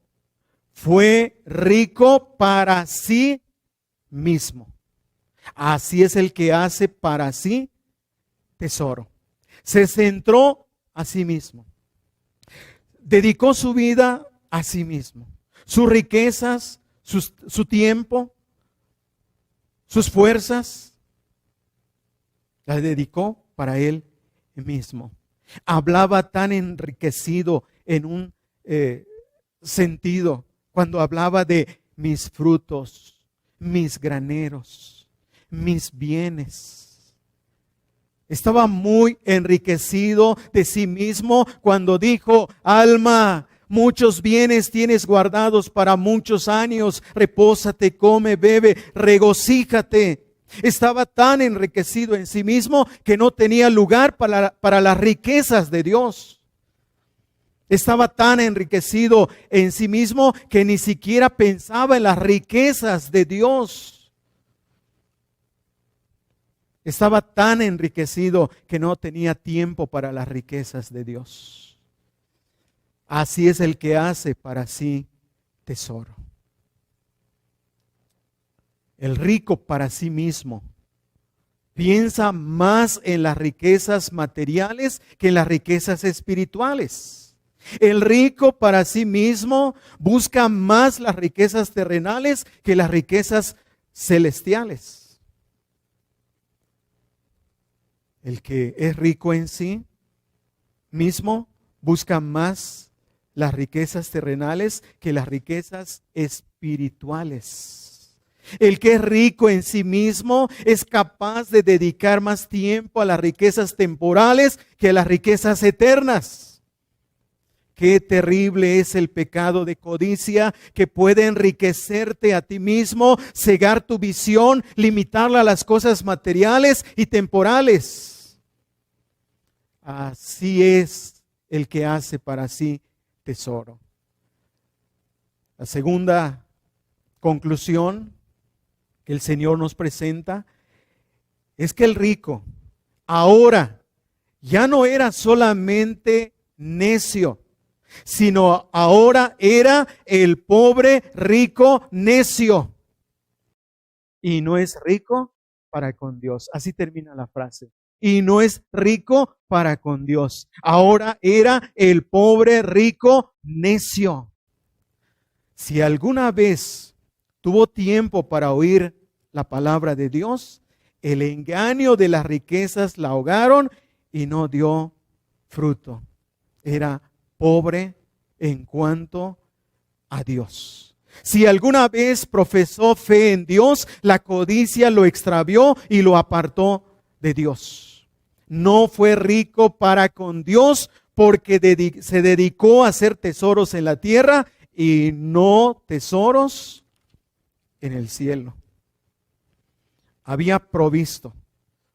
fue rico para sí mismo. Así es el que hace para sí tesoro. Se centró a sí mismo. Dedicó su vida a sí mismo. Sus riquezas, su tiempo, sus fuerzas, las dedicó para él mismo. Hablaba tan enriquecido en un sentido cuando hablaba de mis frutos, mis graneros, mis bienes. Estaba muy enriquecido de sí mismo cuando dijo: alma, muchos bienes tienes guardados para muchos años, repósate, come, bebe, regocíjate. Estaba tan enriquecido en sí mismo que no tenía lugar para las riquezas de Dios. Estaba tan enriquecido en sí mismo que ni siquiera pensaba en las riquezas de Dios. Estaba tan enriquecido que no tenía tiempo para las riquezas de Dios. Así es el que hace para sí tesoro. El rico para sí mismo piensa más en las riquezas materiales que en las riquezas espirituales. El rico para sí mismo busca más las riquezas terrenales que las riquezas celestiales. El que es rico en sí mismo busca más las riquezas terrenales que las riquezas espirituales. El que es rico en sí mismo es capaz de dedicar más tiempo a las riquezas temporales que a las riquezas eternas. Qué terrible es el pecado de codicia que puede enriquecerte a ti mismo, cegar tu visión, limitarla a las cosas materiales y temporales. Así es el que hace para sí tesoro. La segunda conclusión que el Señor nos presenta es que el rico ahora ya no era solamente necio, sino ahora era el pobre rico necio. Y no es rico para con Dios. Así termina la frase. Y no es rico para con Dios. Ahora era el pobre rico necio. Si alguna vez tuvo tiempo para oír la palabra de Dios, el engaño de las riquezas la ahogaron y no dio fruto. Era pobre en cuanto a Dios. Si alguna vez profesó fe en Dios, la codicia lo extravió y lo apartó de Dios. No fue rico para con Dios porque se dedicó a hacer tesoros en la tierra y no tesoros en el cielo. Había provisto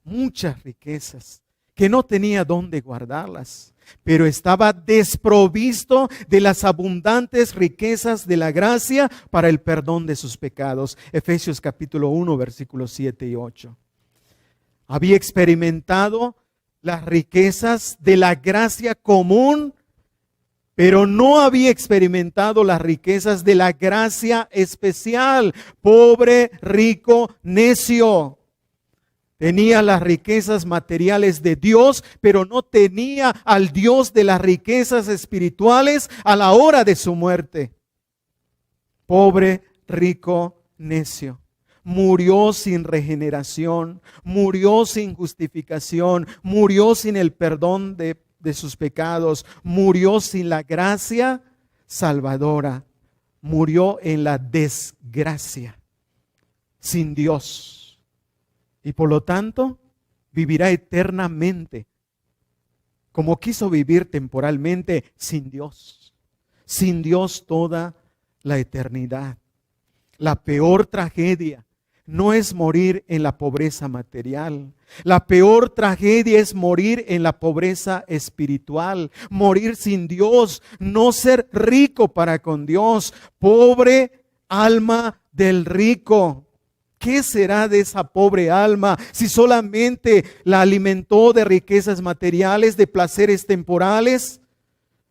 muchas riquezas que no tenía dónde guardarlas, pero estaba desprovisto de las abundantes riquezas de la gracia para el perdón de sus pecados. Efesios capítulo 1, versículos 7 y 8. Había experimentado las riquezas de la gracia común, pero no había experimentado las riquezas de la gracia especial. Pobre, rico, necio. Tenía las riquezas materiales de Dios, pero no tenía al Dios de las riquezas espirituales a la hora de su muerte. Pobre, rico, necio. Murió sin regeneración, murió sin justificación, murió sin el perdón de sus pecados, murió sin la gracia salvadora, murió en la desgracia, sin Dios. Y por lo tanto, vivirá eternamente, como quiso vivir temporalmente, sin Dios toda la eternidad. La peor tragedia no es morir en la pobreza material. La peor tragedia es morir en la pobreza espiritual, morir sin Dios, no ser rico para con Dios. Pobre alma del rico. ¿Qué será de esa pobre alma si solamente la alimentó de riquezas materiales, de placeres temporales?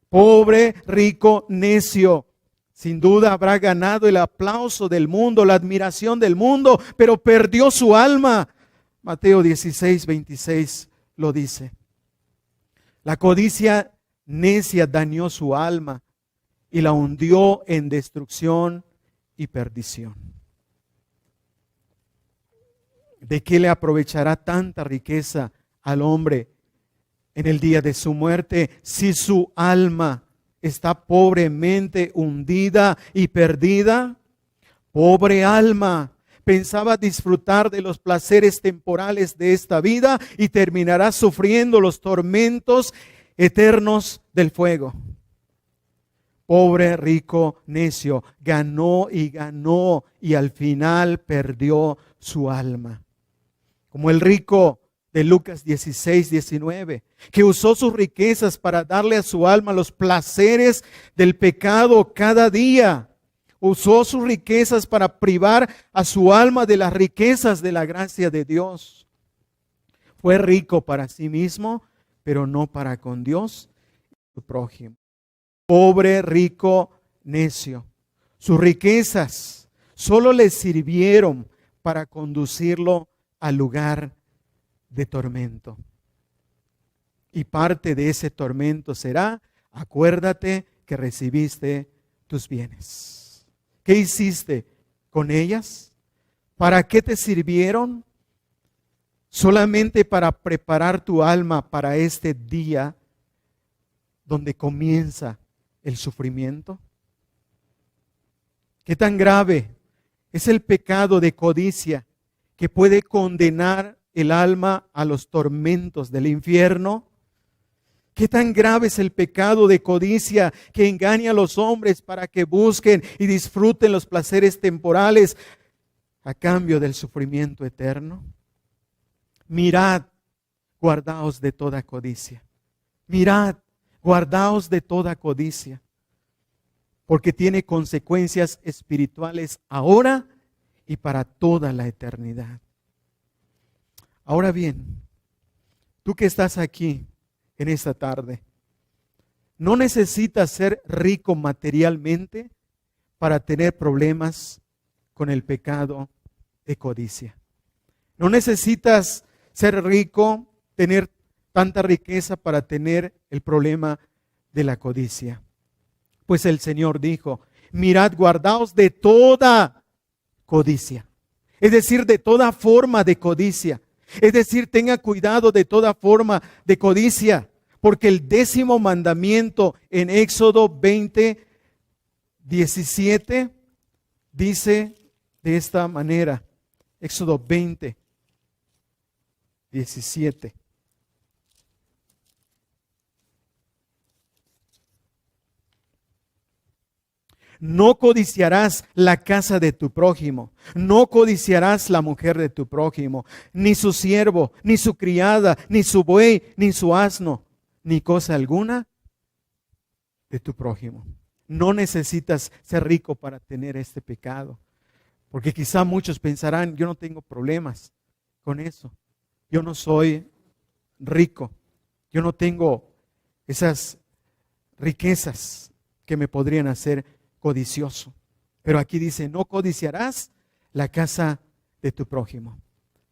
Pobre, rico, necio. Sin duda habrá ganado el aplauso del mundo, la admiración del mundo, pero perdió su alma. Mateo 16, 26 lo dice. La codicia necia dañó su alma y la hundió en destrucción y perdición. ¿De qué le aprovechará tanta riqueza al hombre en el día de su muerte si su alma está pobremente hundida y perdida? Pobre alma, pensaba disfrutar de los placeres temporales de esta vida y terminará sufriendo los tormentos eternos del fuego. Pobre rico necio, ganó y al final perdió su alma. Como el rico de Lucas 16, 19, que usó sus riquezas para darle a su alma los placeres del pecado cada día. Usó sus riquezas para privar a su alma de las riquezas de la gracia de Dios. Fue rico para sí mismo, pero no para con Dios y su prójimo. Pobre rico necio. Sus riquezas solo le sirvieron para conducirlo al lugar de tormento. Y parte de ese tormento será: acuérdate que recibiste tus bienes. ¿Qué hiciste con ellas? ¿Para qué te sirvieron? solamente para preparar tu alma para este día donde comienza el sufrimiento? ¿Qué tan grave es el pecado de codicia que puede condenar el alma a los tormentos del infierno? ¿Qué tan grave es el pecado de codicia que engaña a los hombres para que busquen y disfruten los placeres temporales a cambio del sufrimiento eterno? Mirad, guardaos de toda codicia. Mirad, guardaos de toda codicia, porque tiene consecuencias espirituales ahora y para toda la eternidad. Ahora bien, tú que estás aquí en esta tarde, no necesitas ser rico materialmente para tener problemas con el pecado de codicia. No necesitas ser rico, tener tanta riqueza para tener el problema de la codicia. Pues el Señor dijo, mirad, guardaos de toda codicia. Es decir, de toda forma de codicia. Es decir, tenga cuidado de toda forma de codicia. Porque el 10º mandamiento en Éxodo 20:17 dice de esta manera. Éxodo 20:17. No codiciarás la casa de tu prójimo, no codiciarás la mujer de tu prójimo, ni su siervo, ni su criada, ni su buey, ni su asno, ni cosa alguna de tu prójimo. No necesitas ser rico para tener este pecado, porque quizá muchos pensarán, yo no tengo problemas con eso, yo no soy rico, yo no tengo esas riquezas que me podrían hacer codicioso. Pero aquí dice, no codiciarás la casa de tu prójimo.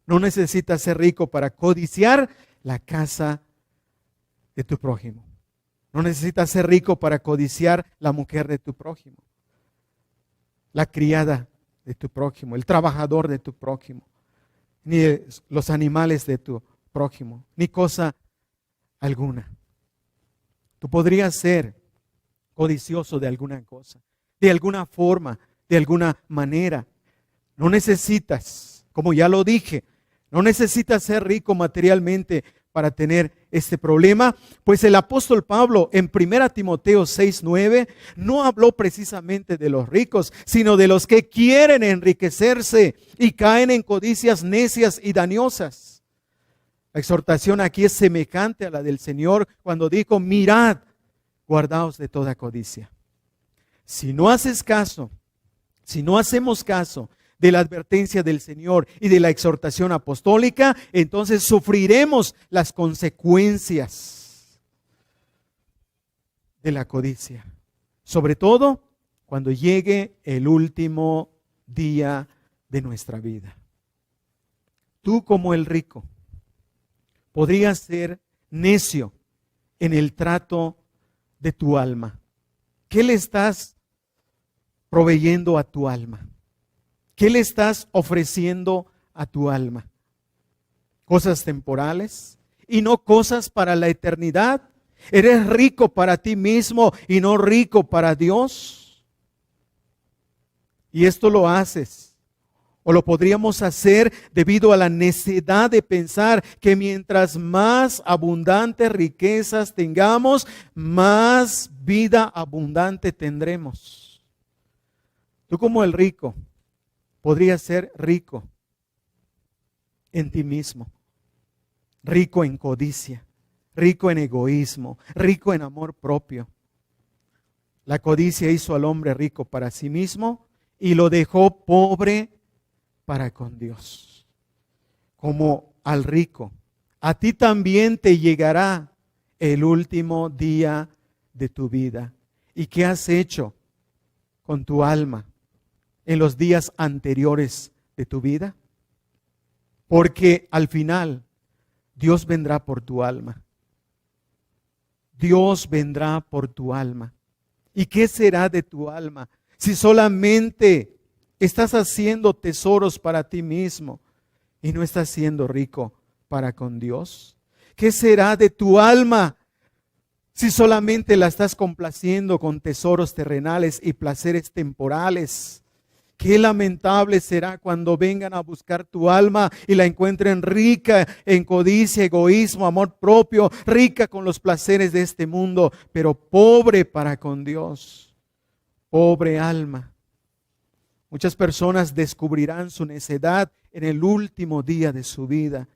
No necesitas ser rico para codiciar la casa de tu prójimo. No necesitas ser rico para codiciar la mujer de tu prójimo, la criada de tu prójimo, el trabajador de tu prójimo, ni los animales de tu prójimo, ni cosa alguna. Tú podrías ser codicioso de alguna cosa, de alguna forma, de alguna manera. No necesitas, como ya lo dije, no necesitas ser rico materialmente para tener este problema, pues el apóstol Pablo en 1 Timoteo 6:9 no habló precisamente de los ricos, sino de los que quieren enriquecerse y caen en codicias necias y dañosas. La exhortación aquí es semejante a la del Señor cuando dijo, mirad, guardaos de toda codicia. Si no haces caso, si no hacemos caso de la advertencia del Señor y de la exhortación apostólica, entonces sufriremos las consecuencias de la codicia. Sobre todo cuando llegue el último día de nuestra vida. Tú como el rico podrías ser necio en el trato de tu alma. ¿Qué le estás proveyendo a tu alma? ¿Qué le estás ofreciendo a tu alma? ¿Cosas temporales y no cosas para la eternidad? ¿Eres rico para ti mismo y no rico para Dios? Y esto lo haces, o lo podríamos hacer debido a la necedad de pensar que mientras más abundantes riquezas tengamos, más vida abundante tendremos. Tú como el rico, podrías ser rico en ti mismo, rico en codicia, rico en egoísmo, rico en amor propio. La codicia hizo al hombre rico para sí mismo y lo dejó pobre para con Dios. Como al rico, a ti también te llegará el último día de tu vida. ¿Y qué has hecho con tu alma en los días anteriores de tu vida? Porque al final Dios vendrá por tu alma. Dios vendrá por tu alma. ¿Y qué será de tu alma si solamente estás haciendo tesoros para ti mismo y no estás siendo rico para con Dios? ¿Qué será de tu alma si solamente la estás complaciendo con tesoros terrenales y placeres temporales? Qué lamentable será cuando vengan a buscar tu alma y la encuentren rica en codicia, egoísmo, amor propio, rica con los placeres de este mundo, pero pobre para con Dios. Pobre alma. Muchas personas descubrirán su necedad en el último día de su vida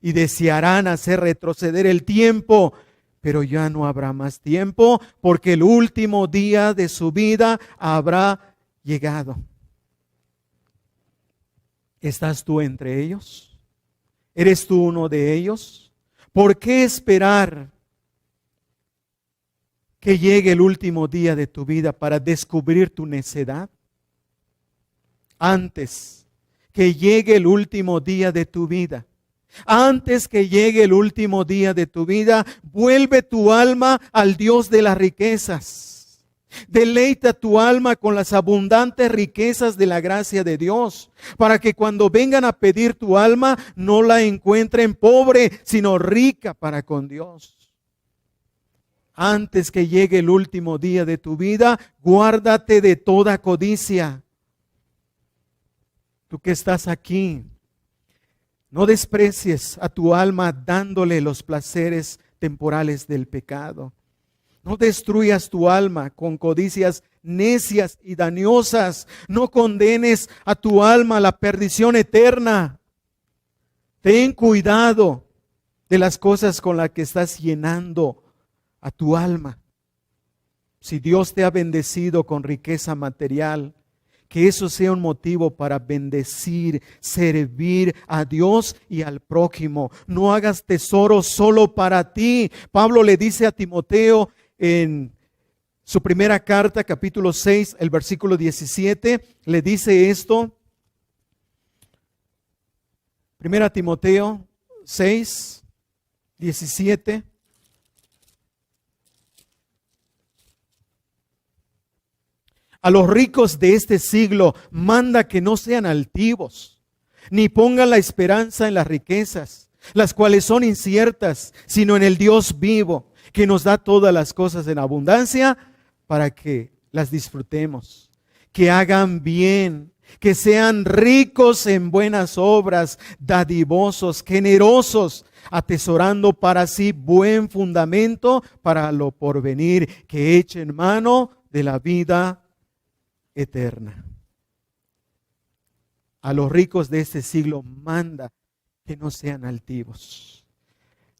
y desearán hacer retroceder el tiempo, pero ya no habrá más tiempo porque el último día de su vida habrá llegado. ¿Estás tú entre ellos? ¿Eres tú uno de ellos? ¿Por qué esperar que llegue el último día de tu vida para descubrir tu necedad? Antes que llegue el último día de tu vida, antes que llegue el último día de tu vida, vuelve tu alma al Dios de las riquezas. Deleita tu alma con las abundantes riquezas de la gracia de Dios, para que cuando vengan a pedir tu alma, no la encuentren pobre, sino rica para con Dios. Antes que llegue el último día de tu vida, guárdate de toda codicia. Tú que estás aquí, no desprecies a tu alma dándole los placeres temporales del pecado. No destruyas tu alma con codicias necias y dañosas. No condenes a tu alma a la perdición eterna. Ten cuidado de las cosas con las que estás llenando a tu alma. Si Dios te ha bendecido con riqueza material, que eso sea un motivo para bendecir, servir a Dios y al prójimo. No hagas tesoro solo para ti. Pablo le dice a Timoteo en su primera carta, capítulo 6, el versículo 17, le dice esto. Primera Timoteo 6, 17. A los ricos de este siglo manda que no sean altivos, ni pongan la esperanza en las riquezas, las cuales son inciertas, sino en el Dios vivo, que nos da todas las cosas en abundancia para que las disfrutemos. Que hagan bien, que sean ricos en buenas obras, dadivosos, generosos, atesorando para sí buen fundamento para lo porvenir, que echen mano de la vida eterna. A los ricos de este siglo manda que no sean altivos.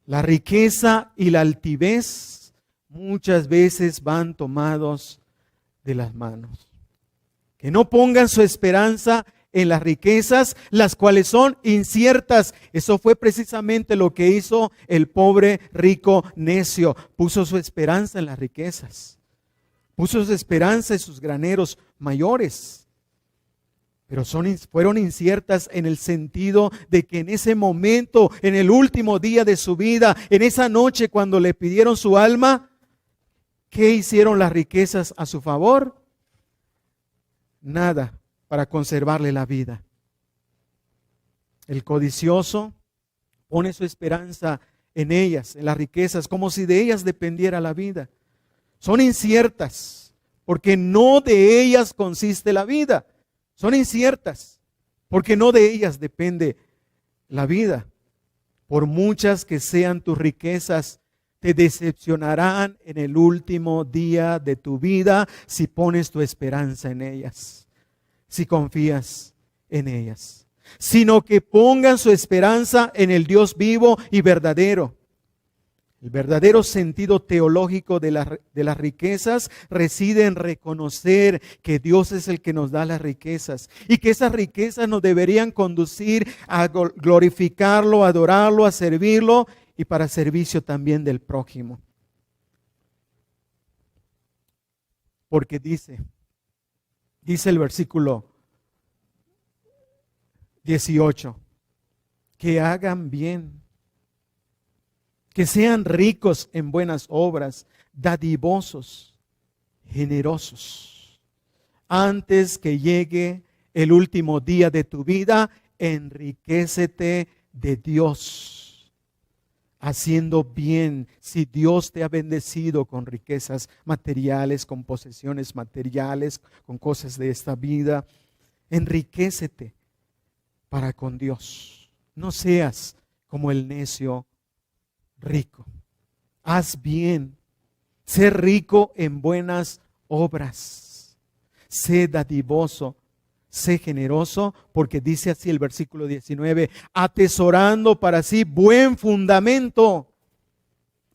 La riqueza y la altivez muchas veces van tomados de las manos. Que no pongan su esperanza en las riquezas, las cuales son inciertas. Eso fue precisamente lo que hizo el pobre rico necio. Puso su esperanza en las riquezas. Puso su esperanza en sus graneros mayores. Pero fueron inciertas en el sentido de que en ese momento, en el último día de su vida, en esa noche cuando le pidieron su alma, ¿qué hicieron las riquezas a su favor? Nada para conservarle la vida. El codicioso pone su esperanza en ellas, en las riquezas, como si de ellas dependiera la vida. Son inciertas, porque no de ellas consiste la vida. Son inciertas, porque no de ellas depende la vida. Por muchas que sean tus riquezas, te decepcionarán en el último día de tu vida si pones tu esperanza en ellas, si confías en ellas. Sino que pongan su esperanza en el Dios vivo y verdadero. El verdadero sentido teológico de las riquezas reside en reconocer que Dios es el que nos da las riquezas y que esas riquezas nos deberían conducir a glorificarlo, a adorarlo, a servirlo y para servicio también del prójimo. Porque dice el versículo 18, que hagan bien, que sean ricos en buenas obras, dadivosos, generosos. Antes que llegue el último día de tu vida, enriquécete de Dios. haciendo bien. Si Dios te ha bendecido con riquezas materiales, con posesiones materiales, con cosas de esta vida, enriquécete para con Dios. No seas como el necio rico. Haz bien. Sé rico en buenas obras. Sé dadivoso. Sé generoso, porque dice así el versículo 19, atesorando para sí buen fundamento.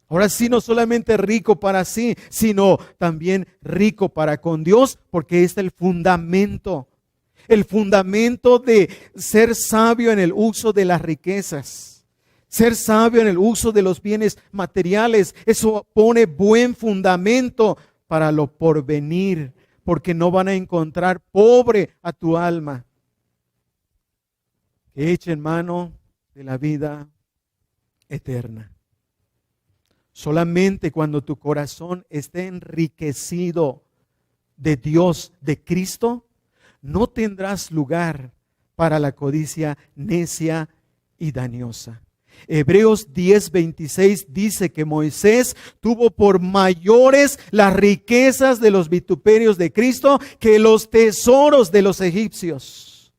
Ahora sí, no solamente rico para sí, sino también rico para con Dios, porque este es el fundamento. El fundamento de ser sabio en el uso de las riquezas. Ser sabio en el uso de los bienes materiales. Eso pone buen fundamento para lo porvenir, porque no van a encontrar pobre a tu alma. Que eche en mano de la vida eterna. Solamente cuando tu corazón esté enriquecido de Dios, de Cristo, no tendrás lugar para la codicia necia y dañosa. Hebreos 10:26 dice que Moisés tuvo por mayores las riquezas de los vituperios de Cristo que los tesoros de los egipcios.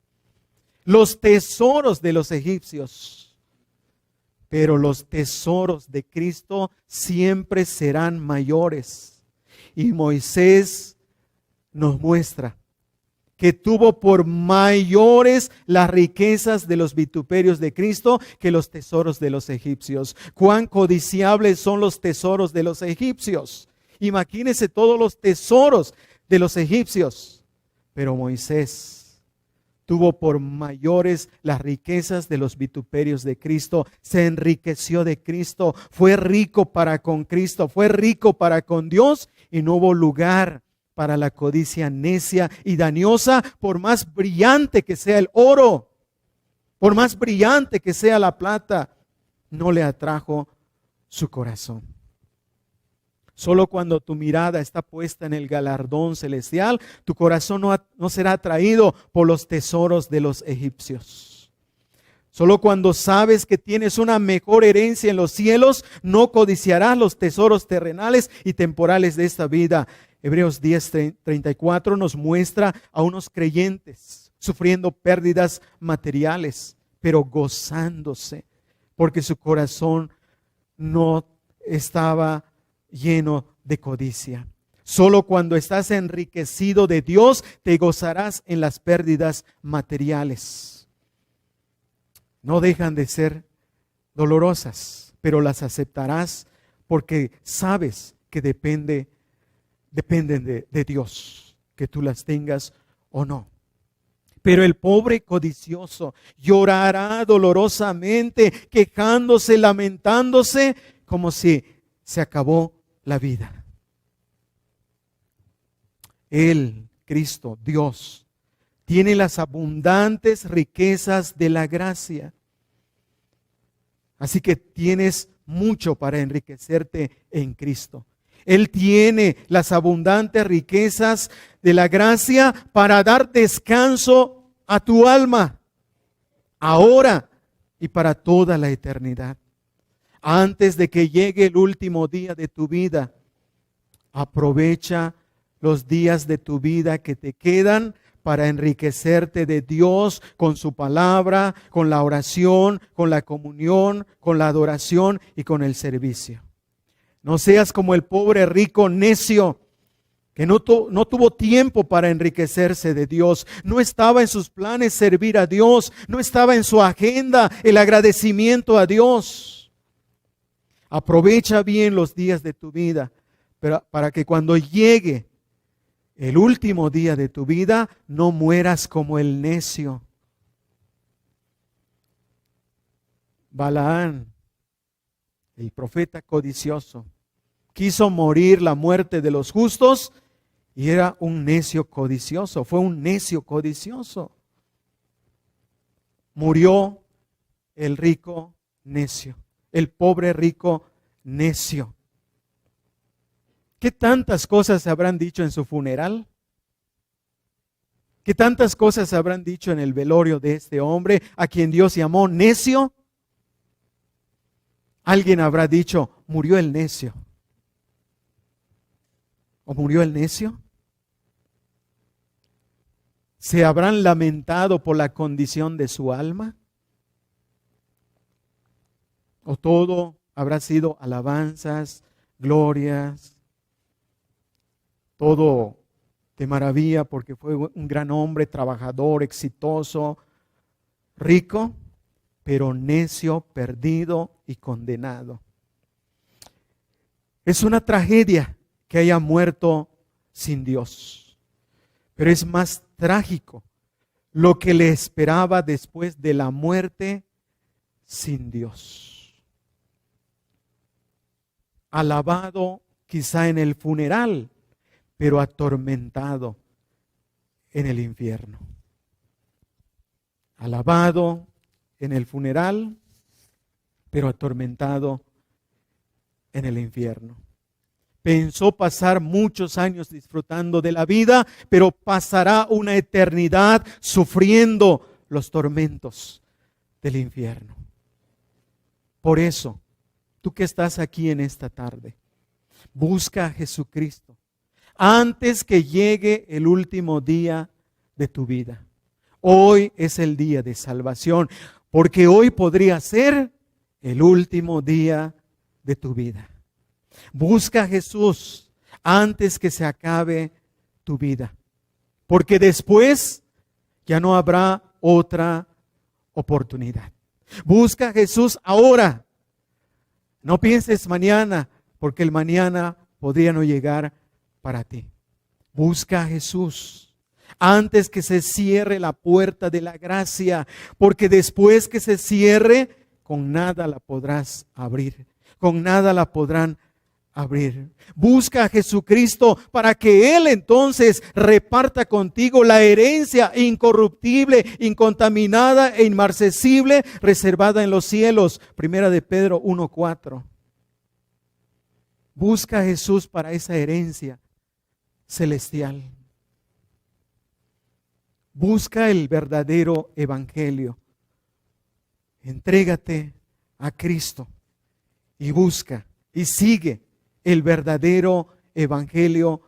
Los tesoros de los egipcios. Pero los tesoros de Cristo siempre serán mayores. Y Moisés nos muestra que tuvo por mayores las riquezas de los vituperios de Cristo que los tesoros de los egipcios. Cuán codiciables son los tesoros de los egipcios. Imagínense todos los tesoros de los egipcios. Pero Moisés tuvo por mayores las riquezas de los vituperios de Cristo. Se enriqueció de Cristo. Fue rico para con Cristo. Fue rico para con Dios y no hubo lugar para la codicia necia y dañosa, por más brillante que sea el oro, por más brillante que sea la plata, no le atrajo su corazón. Solo cuando tu mirada está puesta en el galardón celestial, tu corazón no será atraído por los tesoros de los egipcios. Solo cuando sabes que tienes una mejor herencia en los cielos, no codiciarás los tesoros terrenales y temporales de esta vida. Hebreos 10:34 nos muestra a unos creyentes sufriendo pérdidas materiales, pero gozándose, porque su corazón no estaba lleno de codicia. Solo cuando estás enriquecido de Dios, te gozarás en las pérdidas materiales. No dejan de ser dolorosas, pero las aceptarás porque sabes que dependen de Dios, que tú las tengas o no. Pero el pobre codicioso llorará dolorosamente, quejándose, lamentándose, como si se acabó la vida. Él, Cristo, Dios, tiene las abundantes riquezas de la gracia. Así que tienes mucho para enriquecerte en Cristo. Él tiene las abundantes riquezas de la gracia para dar descanso a tu alma, ahora y para toda la eternidad. Antes de que llegue el último día de tu vida, aprovecha los días de tu vida que te quedan para enriquecerte de Dios con su palabra, con la oración, con la comunión, con la adoración y con el servicio. No seas como el pobre rico necio que no tuvo tiempo para enriquecerse de Dios. No estaba en sus planes servir a Dios. No estaba en su agenda el agradecimiento a Dios. Aprovecha bien los días de tu vida para que cuando llegue el último día de tu vida no mueras como el necio. Balaán, el profeta codicioso, quiso morir la muerte de los justos y era un necio codicioso. Fue un necio codicioso. Murió el rico necio, el pobre rico necio. ¿Qué tantas cosas se habrán dicho en su funeral? ¿Qué tantas cosas se habrán dicho en el velorio de este hombre a quien Dios llamó necio? Alguien habrá dicho, murió el necio. ¿O murió el necio? ¿Se habrán lamentado por la condición de su alma? ¿O todo habrá sido alabanzas, glorias, todo de maravilla porque fue un gran hombre, trabajador, exitoso, rico, pero necio, perdido y condenado? Es una tragedia que haya muerto sin Dios, pero es más trágico lo que le esperaba después de la muerte sin Dios. Alabado quizá en el funeral, pero atormentado en el infierno. Alabado en el funeral, pero atormentado en el infierno. Pensó pasar muchos años disfrutando de la vida, pero pasará una eternidad sufriendo los tormentos del infierno. Por eso, tú que estás aquí en esta tarde, busca a Jesucristo antes que llegue el último día de tu vida. Hoy es el día de salvación, porque hoy podría ser el último día de tu vida. Busca a Jesús antes que se acabe tu vida, porque después ya no habrá otra oportunidad. Busca a Jesús ahora. No pienses mañana, porque el mañana podría no llegar para ti. Busca a Jesús antes que se cierre la puerta de la gracia, porque después que se cierre, con nada la podrás abrir, con nada la podrán abrir. Busca a Jesucristo para que Él entonces reparta contigo la herencia incorruptible, incontaminada e inmarcesible, reservada en los cielos. Primera de Pedro 1:4. Busca a Jesús para esa herencia celestial. Busca el verdadero evangelio. Entrégate a Cristo y busca y sigue el verdadero evangelio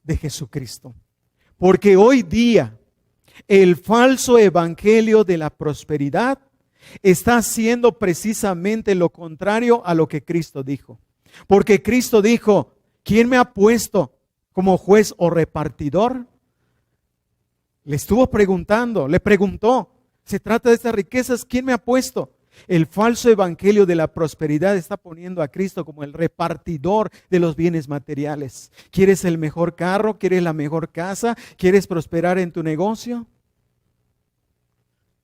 de Jesucristo. Porque hoy día el falso evangelio de la prosperidad está haciendo precisamente lo contrario a lo que Cristo dijo. Porque Cristo dijo, ¿quién me ha puesto como juez o repartidor? Le estuvo preguntando, le preguntó, se trata de estas riquezas, ¿quién me ha puesto? El falso evangelio de la prosperidad está poniendo a Cristo como el repartidor de los bienes materiales. ¿Quieres el mejor carro? ¿Quieres la mejor casa? ¿Quieres prosperar en tu negocio?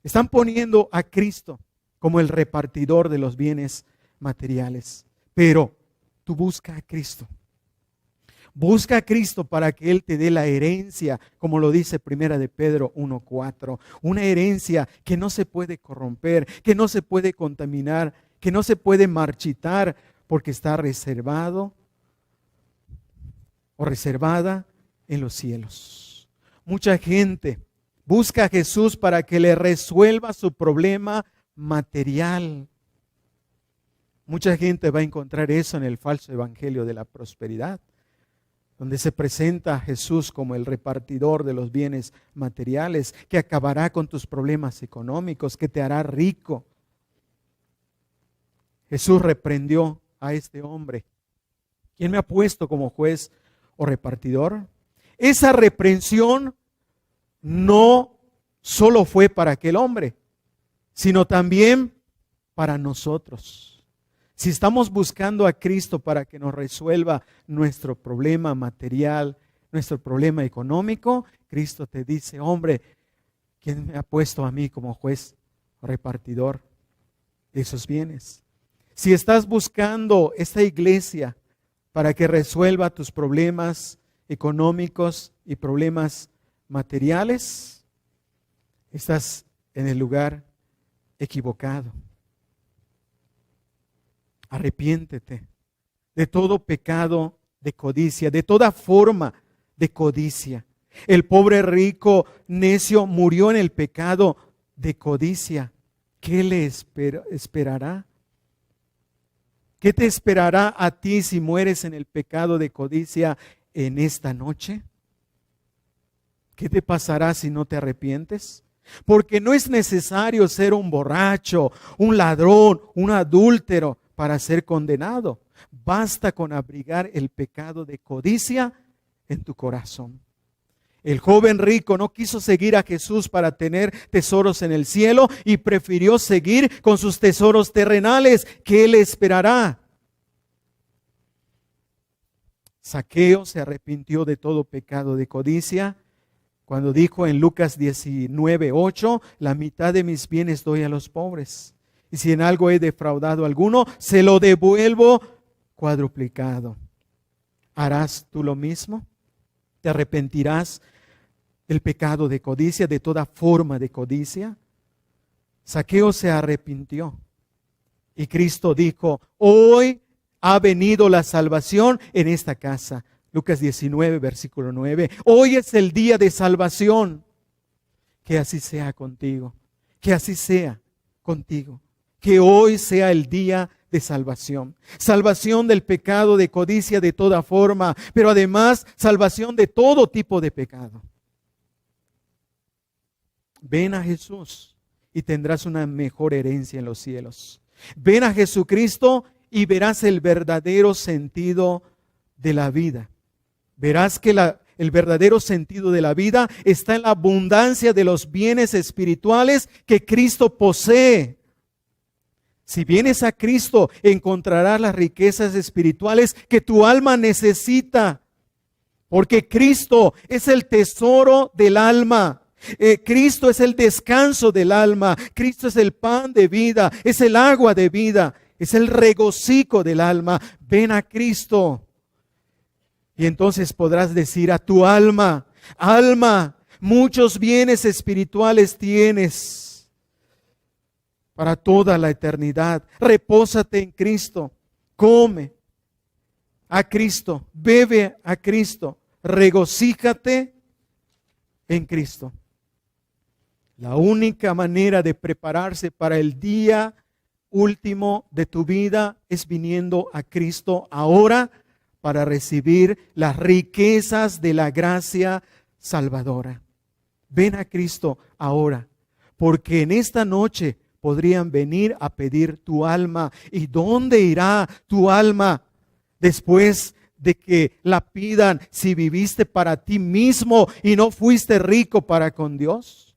Están poniendo a Cristo como el repartidor de los bienes materiales. Pero tú busca a Cristo. Busca a Cristo para que Él te dé la herencia, como lo dice Primera de Pedro 1:4. Una herencia que no se puede corromper, que no se puede contaminar, que no se puede marchitar, porque está reservado o reservada en los cielos. Mucha gente busca a Jesús para que le resuelva su problema material. Mucha gente va a encontrar eso en el falso evangelio de la prosperidad, donde se presenta a Jesús como el repartidor de los bienes materiales, que acabará con tus problemas económicos, que te hará rico. Jesús reprendió a este hombre. ¿Quién me ha puesto como juez o repartidor? Esa reprensión no solo fue para aquel hombre, sino también para nosotros. Si estamos buscando a Cristo para que nos resuelva nuestro problema material, nuestro problema económico, Cristo te dice, hombre, ¿quién me ha puesto a mí como juez o repartidor de esos bienes? Si estás buscando esta iglesia para que resuelva tus problemas económicos y problemas materiales, estás en el lugar equivocado. Arrepiéntete de todo pecado de codicia, de toda forma de codicia. El pobre rico necio murió en el pecado de codicia. ¿Qué le esperará? ¿Qué te esperará a ti si mueres en el pecado de codicia en esta noche? ¿Qué te pasará si no te arrepientes? Porque no es necesario ser un borracho, un ladrón, un adúltero para ser condenado. Basta con abrigar el pecado de codicia en tu corazón. El joven rico no quiso seguir a Jesús para tener tesoros en el cielo y prefirió seguir con sus tesoros terrenales. ¿Qué le esperará? Zaqueo se arrepintió de todo pecado de codicia cuando dijo en Lucas 19:8, la mitad de mis bienes doy a los pobres. Y si en algo he defraudado a alguno, se lo devuelvo cuadruplicado. ¿Harás tú lo mismo? ¿Te arrepentirás del pecado de codicia, de toda forma de codicia? Zaqueo se arrepintió. Y Cristo dijo, hoy ha venido la salvación en esta casa. Lucas 19, versículo 9. Hoy es el día de salvación. Que así sea contigo. Que así sea contigo. Que hoy sea el día de salvación. Salvación del pecado de codicia de toda forma, pero además salvación de todo tipo de pecado. Ven a Jesús y tendrás una mejor herencia en los cielos. Ven a Jesucristo y verás el verdadero sentido de la vida. Verás que el verdadero sentido de la vida está en la abundancia de los bienes espirituales que Cristo posee. Si vienes a Cristo, encontrarás las riquezas espirituales que tu alma necesita. Porque Cristo es el tesoro del alma. Cristo es el descanso del alma. Cristo es el pan de vida, es el agua de vida, es el regocijo del alma. Ven a Cristo. Y entonces podrás decir a tu alma, alma, muchos bienes espirituales tienes para toda la eternidad. Repósate en Cristo, come a Cristo, bebe a Cristo, regocíjate en Cristo. La única manera de prepararse para el día último de tu vida es viniendo a Cristo ahora para recibir las riquezas de la gracia salvadora. Ven a Cristo ahora, porque en esta noche podrían venir a pedir tu alma. ¿Y dónde irá tu alma después de que la pidan si viviste para ti mismo y no fuiste rico para con Dios?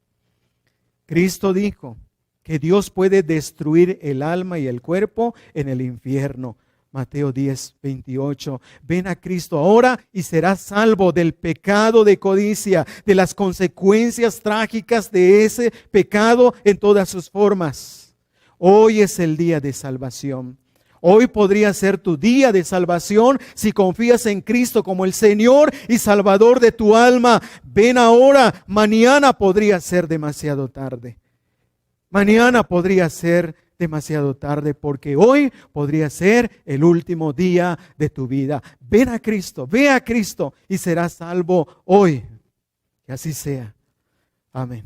Cristo dijo que Dios puede destruir el alma y el cuerpo en el infierno. Mateo 10, 28. Ven a Cristo ahora y serás salvo del pecado de codicia, de las consecuencias trágicas de ese pecado en todas sus formas. Hoy es el día de salvación. Hoy podría ser tu día de salvación si confías en Cristo como el Señor y Salvador de tu alma. Ven ahora, mañana podría ser demasiado tarde. Mañana podría ser demasiado tarde porque hoy podría ser el último día de tu vida. Ven a Cristo, ve a Cristo y serás salvo hoy. Que así sea. Amén.